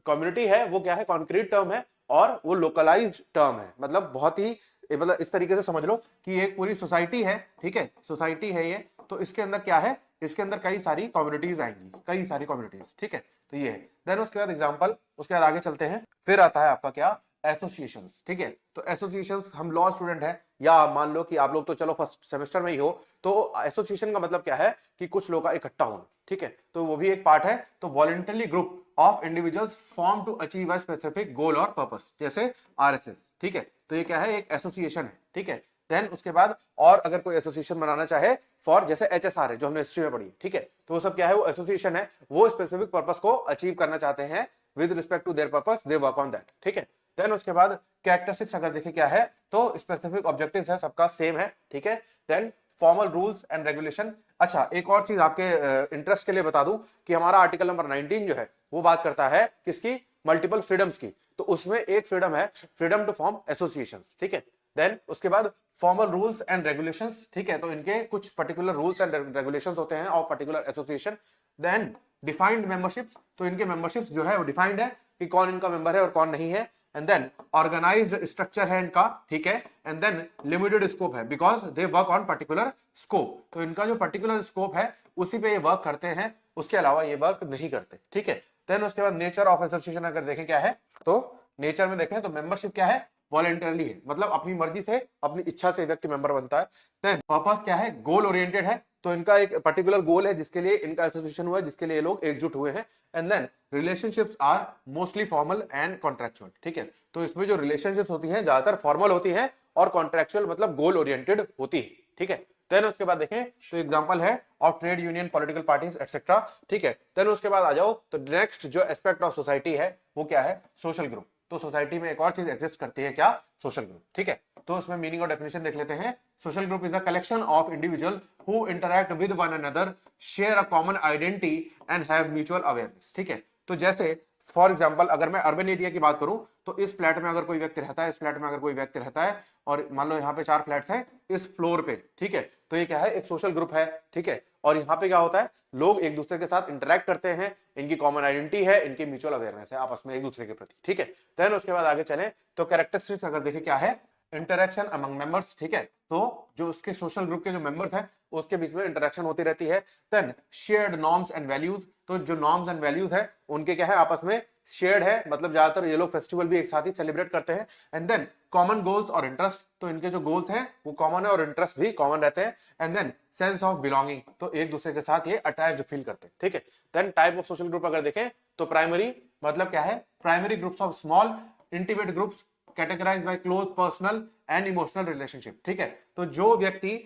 कम्युनिटी है वो क्या है, कॉन्क्रीट टर्म है और वो लोकलाइज्ड टर्म है, मतलब बहुत ही, मतलब इस तरीके से समझ लो कि एक पूरी सोसाइटी है, ठीक है, सोसाइटी है ये, तो इसके अंदर क्या है, इसके अंदर कई सारी कम्युनिटीज आएंगी, कई सारी कम्युनिटीज, ठीक है, तो ये है। देन उसके बाद एग्जांपल, उसके बाद आगे चलते हैं, फिर आता है आपका क्या, एसोसिएशंस, ठीक है, तो एसोसिएशंस, हम लॉ स्टूडेंट हैं या मान लो कि आप लोग तो चलो फर्स्ट सेमेस्टर में ही हो, तो एसोसिएशन का मतलब क्या है कि कुछ लोग का इकट्ठा होना, ठीक है, तो वो भी एक पार्ट है। तो voluntary group of individuals form to achieve a specific goal और पर्पस, जैसे आरएसएस, ठीक है, तो ये क्या है, एक एसोसिएशन है, ठीक है। देन उसके बाद और अगर कोई एसोसिएशन बनाना चाहे फॉर, जैसे एचएसआर है जो हमने हिस्ट्री में पढ़ी, ठीक है, तो वो सब क्या है, वो एसोसिएशन है, वो स्पेसिफिक पर्पस को अचीव करना चाहते हैं, with respect to their purpose they work on that, ठीक है। देन उसके बाद कैरेक्टरिस्टिक्स अगर देखें क्या है, तो स्पेसिफिक ऑब्जेक्टिव्स है, सबका सेम है, ठीक है। Then formal rules and regulation. अच्छा, एक और चीज आपके इंटरेस्ट के लिए बता दूं कि हमारा आर्टिकल नंबर 19 जो है वो बात करता है किसकी, मल्टीपल फ्रीडम्स की, तो उसमें एक फ्रीडम है, फ्रीडम टू फॉर्म एसोसिएशंस, ठीक है। देन उसके बाद फॉर्मल रूल्स एंड रेगुलेशंस, ठीक है, तो इनके कुछ पर्टिकुलर रूल्स एंड रेगुलेशंस होते हैं of particular association. Then defined memberships, तो इनके मेंबरशिप्स जो है वो डिफाइंड है कि कौन इनका मेंबर है और कौन नहीं है। एंड देन ऑर्गेनाइज्ड स्ट्रक्चर है इनका, ठीक है। एंड देन लिमिटेड स्कोप है because they work on particular scope, तो इनका जो पर्टिकुलर स्कोप है उसी पे ये वर्क करते हैं, उसके अलावा ये वर्क नहीं करते, ठीक है। देन उसके बाद नेचर ऑफ एसोसिएशन अगर देखें क्या है, तो नेचर में देखें तो मेंबरशिप क्या है, वॉलंटरली है, मतलब अपनी मर्जी से, अपनी इच्छा से व्यक्ति मेंबर बनता है। देन पर्पस क्या है, गोल ओरिएंटेड है, तो इनका एक पर्टिकुलर गोल है जिसके लिए इनका एसोसिएशन हुआ है, जिसके लिए लोग एकजुट हुए हैं। And then relationships are mostly formal and contractual, ठीक है, तो इसमें जो रिलेशनशिप्स होती हैं ज्यादातर फॉर्मल होती हैं और कॉन्ट्रेक्चुअल मतलब गोल ओरिएंटेड होती है, ठीक है। देन उसके बाद देखें तो एग्जांपल है of trade union, political parties etcetera, ठीक है। देन उसके बाद आ जाओ तो नेक्स्ट जो एस्पेक्ट ऑफ सोसाइटी है वो क्या है, सोशल ग्रुप। तो सोसाइटी में एक और चीज एग्जिस्ट करती है, क्या, सोशल ग्रुप, ठीक है। तो उसमें मीनिंग और डेफिनेशन देख लेते हैं। Social group is a collection of individual who interact with one another, share a common identity and have mutual awareness, ठीक है। तो जैसे फॉर एग्जाम्पल अगर मैं अर्बन एरिया की बात करूं तो इस फ्लैट में अगर कोई व्यक्ति रहता है, इस फ्लैट में अगर कोई व्यक्ति रहता है और मान लो यहाँ पे 4 फ्लैट्स हैं इस फ्लोर पे, ठीक है, तो ये क्या है, एक सोशल ग्रुप है, ठीक है। और यहाँ पे क्या होता है, लोग एक दूसरे के साथ इंटरेक्ट करते हैं, इनकी कॉमन आइडेंटिटी है, इनकी म्यूचुअल अवेयरनेस है आपस में एक दूसरे के प्रति, ठीक है। देन उसके बाद आगे चलें तो कैरेक्टरिस्टिक्स अगर देखें क्या है, इंटरेक्शन अमंग मेंबर्स, ठीक है। तो जो उसके सोशल ग्रुप के जो मेंबर्स हैं उसके बीच में इंटरेक्शन होती रहती है। Then shared norms and values, तो जो नॉर्म्स एंड वैल्यूज है उनके क्या है, आपस में शेयर्ड है, मतलब ज्यादातर ये लोग फेस्टिवल भी एक साथ ही सेलिब्रेट करते हैं। एंड देन कॉमन गोल्स और इंटरेस्ट, तो इनके जो गोल्स हैं वो कॉमन है और इंटरेस्ट भी कॉमन रहते हैं। And then sense of belonging, तो एक दूसरे के साथ ये अटैच्ड फील करते हैं, ठीक है। Then type of social group अगर देखें तो प्राइमरी मतलब क्या है, primary groups of small intimate groups categorised by close personal and emotional relationship, ठीक है। तो जो व्यक्ति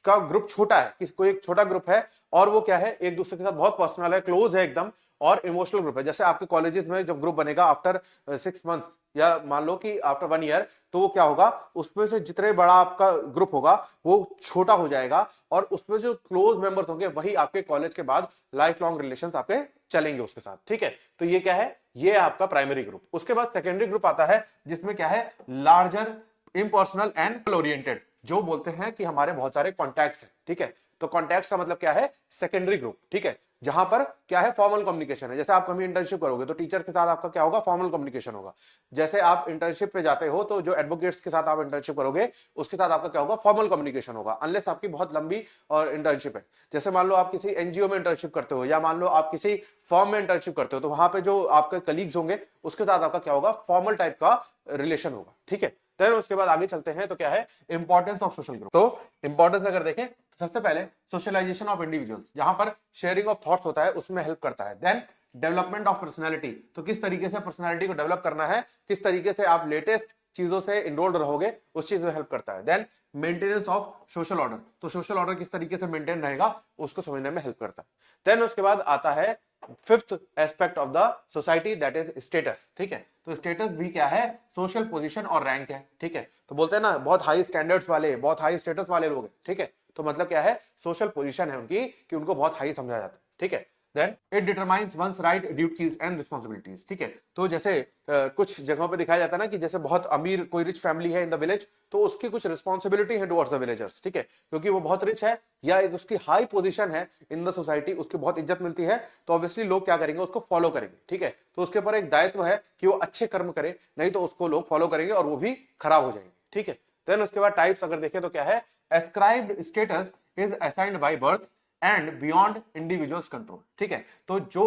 का ग्रुप छोटा है, किसी कोई एक छोटा ग्रुप है और वो क्या है, एक दूसरे के साथ बहुत पर्सनल है, क्लोज है एकदम, और इमोशनल ग्रुप है। जैसे आपके कॉलेजेस में जब ग्रुप बनेगा आफ्टर 6 मंथ या मान लो कि आफ्टर 1 ईयर, तो वो क्या होगा, उसमें से जितने बड़ा आपका ग्रुप होगा वो छोटा हो जाएगा और उसमें जो क्लोज मेंबर्स होंगे वही आपके कॉलेज के बाद लाइफ लॉन्ग रिलेशंस आपके चलेंगे उसके साथ, ठीक है। तो ये क्या है, ये आपका प्राइमरी ग्रुप। उसके बाद सेकेंडरी ग्रुप आता है जिसमें क्या है, लार्जर इम्पर्सनल एंड ओरिएंटेड, जो बोलते हैं कि हमारे बहुत सारे कॉन्टैक्ट्स हैं, ठीक है। तो कॉन्टैक्ट्स का मतलब क्या है, सेकेंडरी ग्रुप, ठीक है, जहां पर क्या है, फॉर्मल कम्युनिकेशन है। जैसे आप कभी इंटर्नशिप करोगे तो टीचर के साथ आपका क्या होगा, फॉर्मल कम्युनिकेशन होगा। जैसे आप इंटर्नशिप पे जाते हो तो जो एडवोकेट्स के साथ आप इंटर्नशिप करोगे उसके साथ आपका क्या होगा, फॉर्मल कम्युनिकेशन होगा, अनलेस आपकी बहुत लंबी और इंटर्नशिप है। जैसे मान लो आप किसी एनजीओ में इंटर्नशिप करते हो या मान लो आप किसी फर्म में इंटर्नशिप करते हो, तो वहां पे जो आपके कलीग्स होंगे उसके साथ आपका क्या होगा, फॉर्मल टाइप का रिलेशन होगा, ठीक है। देन उसके बाद आगे चलते हैं तो क्या है, इंपॉर्टेंस ऑफ सोशल ग्रुप। तो इंपॉर्टेंस अगर देखें तो सबसे पहले सोशलाइजेशन ऑफ इंडिविजुअल्स, जहां पर शेयरिंग ऑफ थॉट्स होता है उसमें हेल्प करता है। देन डेवलपमेंट ऑफ पर्सनैलिटी, तो किस तरीके से पर्सनैलिटी को डेवलप करना है, किस तरीके से आप लेटेस्ट चीजों से इनरोल्ड रहोगे, उस चीज में हेल्प करता है। Then maintenance of social order, तो सोशल ऑर्डर किस तरीके से मेंटेन रहेगा उसको समझने में हेल्प करता है। देन उसके बाद आता है fifth aspect of the society, that is status, ठीक है। तो स्टेटस भी क्या है, सोशल पोजीशन और रैंक है, ठीक है। तो बोलते हैं ना बहुत हाई स्टैंडर्ड्स वाले, बहुत हाई स्टेटस वाले लोग हैं, ठीक है। तो मतलब क्या है, सोशल पोजीशन है उनकी कि उनको बहुत हाई समझा जाता है, ठीक है। Then it determines one's right, duties and responsibilities, ठीक है। तो जैसे कुछ जगहों पे दिखाया जाता है ना कि जैसे बहुत अमीर कोई रिच फैमिली है इन द विलेज, तो उसकी कुछ रिस्पॉन्सिबिलिटी है टुवर्ड्स द विलेजर्स, ठीक है, क्योंकि वो बहुत रिच है या एक उसकी हाई पोजीशन है इन द सोसाइटी, उसकी बहुत इज्जत मिलती है, तो ऑब्वियसली लोग क्या करेंगे, उसको फॉलो करेंगे, ठीक है। तो उसके ऊपर एक दायित्व है कि वो अच्छे कर्म करे, नहीं तो उसको लोग फॉलो करेंगे और वो भी खराब हो जाएंगे, ठीक है। देन उसके बाद टाइप्स अगर देखें तो क्या है, ascribed status is assigned by birth and beyond individuals control, ठीक है। तो जो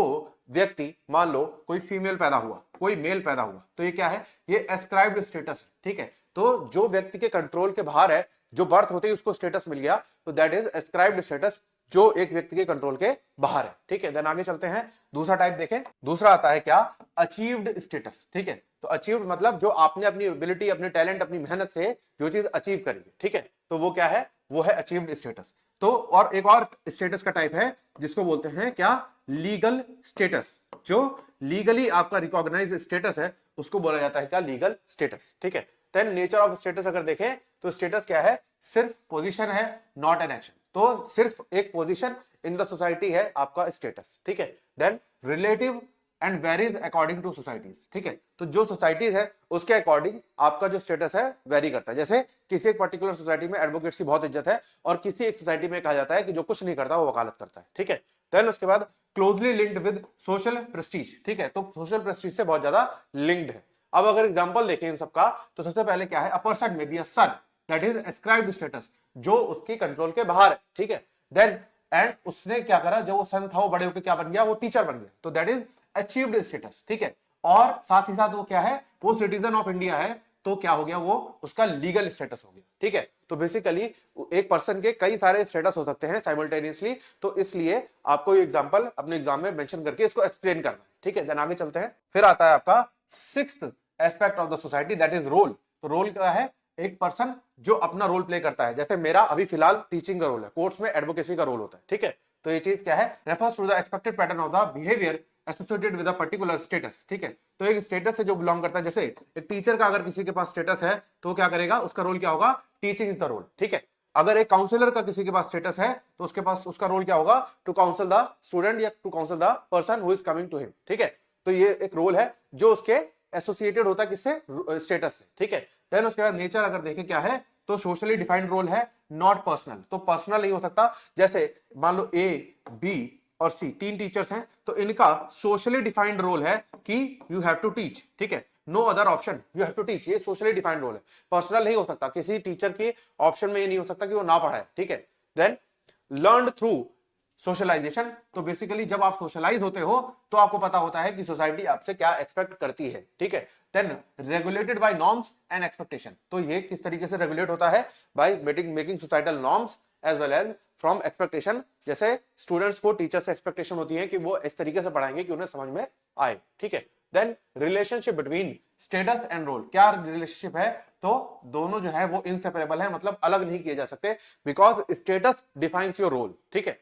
व्यक्ति मान लो कोई फीमेल पैदा हुआ, कोई मेल पैदा हुआ, तो ये क्या है, ये एस्क्राइब्ड स्टेटस है, ठीक है। तो जो व्यक्ति के कंट्रोल के बाहर है, जो बर्थ होते ही उसको स्टेटस मिल गया, तो दैट इज एस्क्राइब्ड स्टेटस, जो एक व्यक्ति के कंट्रोल के बाहर है, ठीक है। देन आगे चलते हैं, दूसरा टाइप देखें, दूसरा आता है क्या, अचीव्ड स्टेटस, ठीक है। तो अचीव्ड मतलब जो आपने अपनी एबिलिटी, अपने टैलेंट, अपनी मेहनत से जो चीज अचीव करी, ठीक है, तो वो क्या है, वो है अचीव्ड स्टेटस। तो और एक और स्टेटस का टाइप है जिसको बोलते हैं क्या, लीगल स्टेटस, जो लीगली आपका रिकॉग्नाइज स्टेटस है उसको बोला जाता है क्या, लीगल स्टेटस, ठीक है। देन नेचर ऑफ स्टेटस अगर देखें तो स्टेटस क्या है, सिर्फ पोजीशन है, नॉट एन एक्शन, तो सिर्फ एक पोजीशन इन द सोसाइटी है आपका स्टेटस, ठीक है। Then relative and varies according to societies, ठीक है। तो जो सोसाइटीज है उसके अकॉर्डिंग आपका जो स्टेटस है वेरी करता है। जैसे किसी एक पर्टिकुलर सोसाइटी में एडवोकेट्स की बहुत इज्जत है और किसी एक सोसाइटी में कहा जाता है कि जो कुछ नहीं करता वो वकालत करता है, ठीक है। देन उसके बाद closely linked with social Prestige, ठीक है। तो सोशल प्रेस्टीज से बहुत ज्यादा लिंक्ड है। अब अगर एग्जांपल देखें इन सबका, तो सबसे पहले क्या है, a person may be a son, that is ascribed status, जो उसकी कंट्रोल के बाहर है, ठीक है। देन एंड उसने क्या करा, जब वो सन था वो बड़े होकर क्या बन गया, वो टीचर बन गया, तो दैट इज अचीव्ड स्टेटस, ठीक है। और साथ ही साथ वो क्या है, वो सिटीजन ऑफ इंडिया है, तो क्या हो गया, वो उसका लीगल स्टेटस हो गया, ठीक है। तो बेसिकली एक पर्सन के कई सारे स्टेटस हो सकते हैं साइमल्टेनियसली, तो इसलिए आपको ये एग्जांपल अपने एग्जाम में मेंशन करके इसको एक्सप्लेन करना है, ठीक है। देन आगे चलते हैं, फिर आता है आपका sixth aspect of the society, that is role. तो रोल क्या है, एक पर्सन जो अपना रोल प्ले करता है, जैसे मेरा अभी फिलहाल टीचिंग का रोल है, कोर्ट्स में एडवोकेसी का रोल होता है, ठीक है। तो ये चीज क्या है, refers to the expected pattern of the behaviour associated with a particular status, ठीक है। तो एक स्टेटस से जो बिलोंग करता है, जैसे एक टीचर का अगर किसी के पास स्टेटस है तो क्या करेगा, उसका रोल क्या होगा, टीचिंग इज द रोल, ठीक है। अगर एक काउंसलर का किसी के पास स्टेटस है तो उसके पास उसका रोल क्या होगा, टू काउंसिल द स्टूडेंट या to counsel the person who is coming to him, ठीक है। तो ये एक रोल है जो उसके एसोसिएटेड होता है किससे, स्टेटस से, ठीक है। देन उसके बाद नेचर अगर देखें क्या है, तो सोशली डिफाइंड रोल है, नॉट पर्सनल। तो पर्सनल नहीं हो सकता, जैसे मान लो ए, बी और सी तीन टीचर्स हैं, तो इनका सोशली डिफाइंड रोल है कि यू हैव टू टीच, ठीक है। No other option, you have to teach, ये सोशली डिफाइंड रोल है, पर्सनल नहीं हो सकता। किसी टीचर के ऑप्शन में ये नहीं हो सकता कि वो ना पढ़ाए, ठीक है। देन लर्न थ्रू सोशलाइजेशन, तो बेसिकली जब आप सोशलाइज होते हो तो आपको पता होता है कि सोसाइटी आपसे क्या एक्सपेक्ट करती है, ठीक है। Then regulated by norms and expectation, तो ये किस तरीके से रेगुलेट होता है, by making societal norms as well as from expectation. जैसे स्टूडेंट्स को टीचर से एक्सपेक्टेशन होती है कि वो इस तरीके से पढ़ाएंगे कि उन्हें समझ में आए, ठीक है। Then relationship between status and role, क्या रिलेशनशिप है, तो दोनों जो है वो इनसेपरेबल है, मतलब अलग नहीं किए जा सकते, because status defines your role, ठीक है।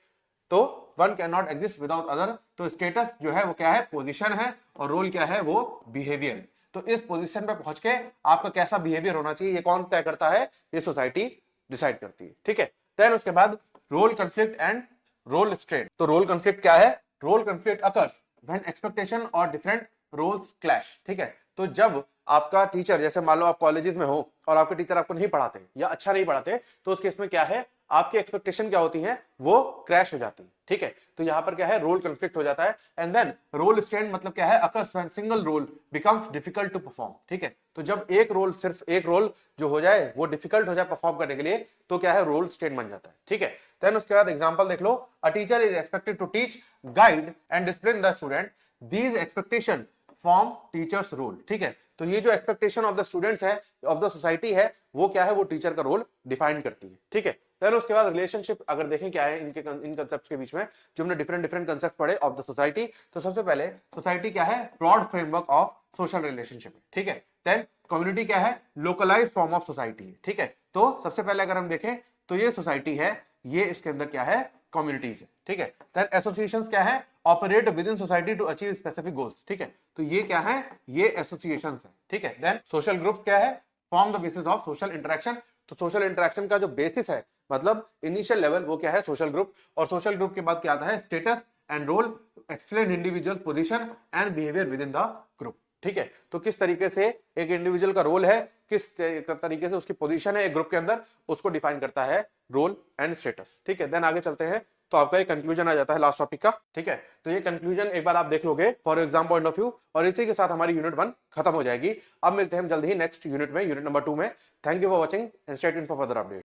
तो one can not exist without other, तो स्टेटस जो है वो क्या है, पोजीशन है, और रोल क्या है, वो बिहेवियर है। तो इस पोजीशन पे पहुंच के आपका कैसा बिहेवियर होना चाहिए, ये कौन तय करता है, ये सोसाइटी डिसाइड करती है, ठीक है। देन उसके बाद role conflict and role strain, तो रोल कॉन्फ्लिक्ट क्या है, role conflict occurs when expectation और डिफरेंट रोल्स क्लैश, ठीक है। तो जब आपका टीचर, जैसे मान लो आप कॉलेजेस में हो और आपके टीचर आपको नहीं पढ़ाते या अच्छा नहीं पढ़ाते, तो उस केस में क्या है, आपकी एक्सपेक्टेशन क्या होती है, वो क्रैश हो जाती है, ठीक है। तो यहां पर क्या है, रोल कॉन्फ्लिक्ट हो जाता है। एंड देन रोल स्ट्रेन मतलब क्या है, occurs when single role becomes difficult to perform, ठीक है। तो जब एक रोल, सिर्फ एक रोल जो हो जाए वो डिफिकल्ट हो जाए परफॉर्म करने के लिए, तो क्या है, रोल स्ट्रेन बन जाता है, ठीक है। देन उसके बाद एग्जांपल देख लो, a teacher is expected to teach, guide and discipline the student, these expectation form teachers role, ठीक है। तो ये जो एक्सपेक्टेशन ऑफ द स्टूडेंट्स है, ऑफ द सोसाइटी है, वो क्या है, वो टीचर का रोल डिफाइन करती है, ठीक है। देन उसके बाद रिलेशनशिप अगर देखें क्या है इन कंसेप्ट्स के बीच में, जो हमने डिफरेंट डिफरेंट कंसेप्ट पढ़े ऑफ द सोसाइटी। तो सबसे पहले सोसाइटी क्या है, broad framework of social relationship, ठीक है। देन कम्युनिटी क्या है, लोकलाइज्ड फॉर्म ऑफ सोसाइटी है, ठीक है। तो सबसे पहले अगर हम देखें तो ये सोसाइटी है, ये इसके अंदर क्या है, कम्युनिटीज है, ठीक है। देन एसोसिएशंस क्या है, operate within society to achieve specific goals, ठीक है। तो ये क्या है, ये एसोसिएशंस है, ठीक है। देन सोशल ग्रुप क्या है, form the basis of social interaction, तो सोशल इंटरेक्शन का जो बेसिस है, मतलब इनिशियल लेवल, वो क्या है, सोशल ग्रुप। और सोशल ग्रुप के बाद क्या आता है, status and role, explain individual position and behaviour within the group, ठीक है। तो किस तरीके से एक इंडिविजुअल का रोल है, किस तरीके से उसकी पोजीशन है एक ग्रुप के अंदर, उसको डिफाइन करता है रोल एंड स्टेटस, ठीक है। देन आगे चलते हैं, तो आपका एक कंक्लूजन आ जाता है लास्ट टॉपिक का, ठीक है। तो ये कंक्लूजन एक बार आप देख लोगे for exam point of view, और इसी के साथ हमारी यूनिट 1 खत्म हो जाएगी। अब मिलते हैं हम जल्द ही नेक्स्ट यूनिट में, यूनिट नंबर 2 में। Thank you for watching and stay tuned for further update.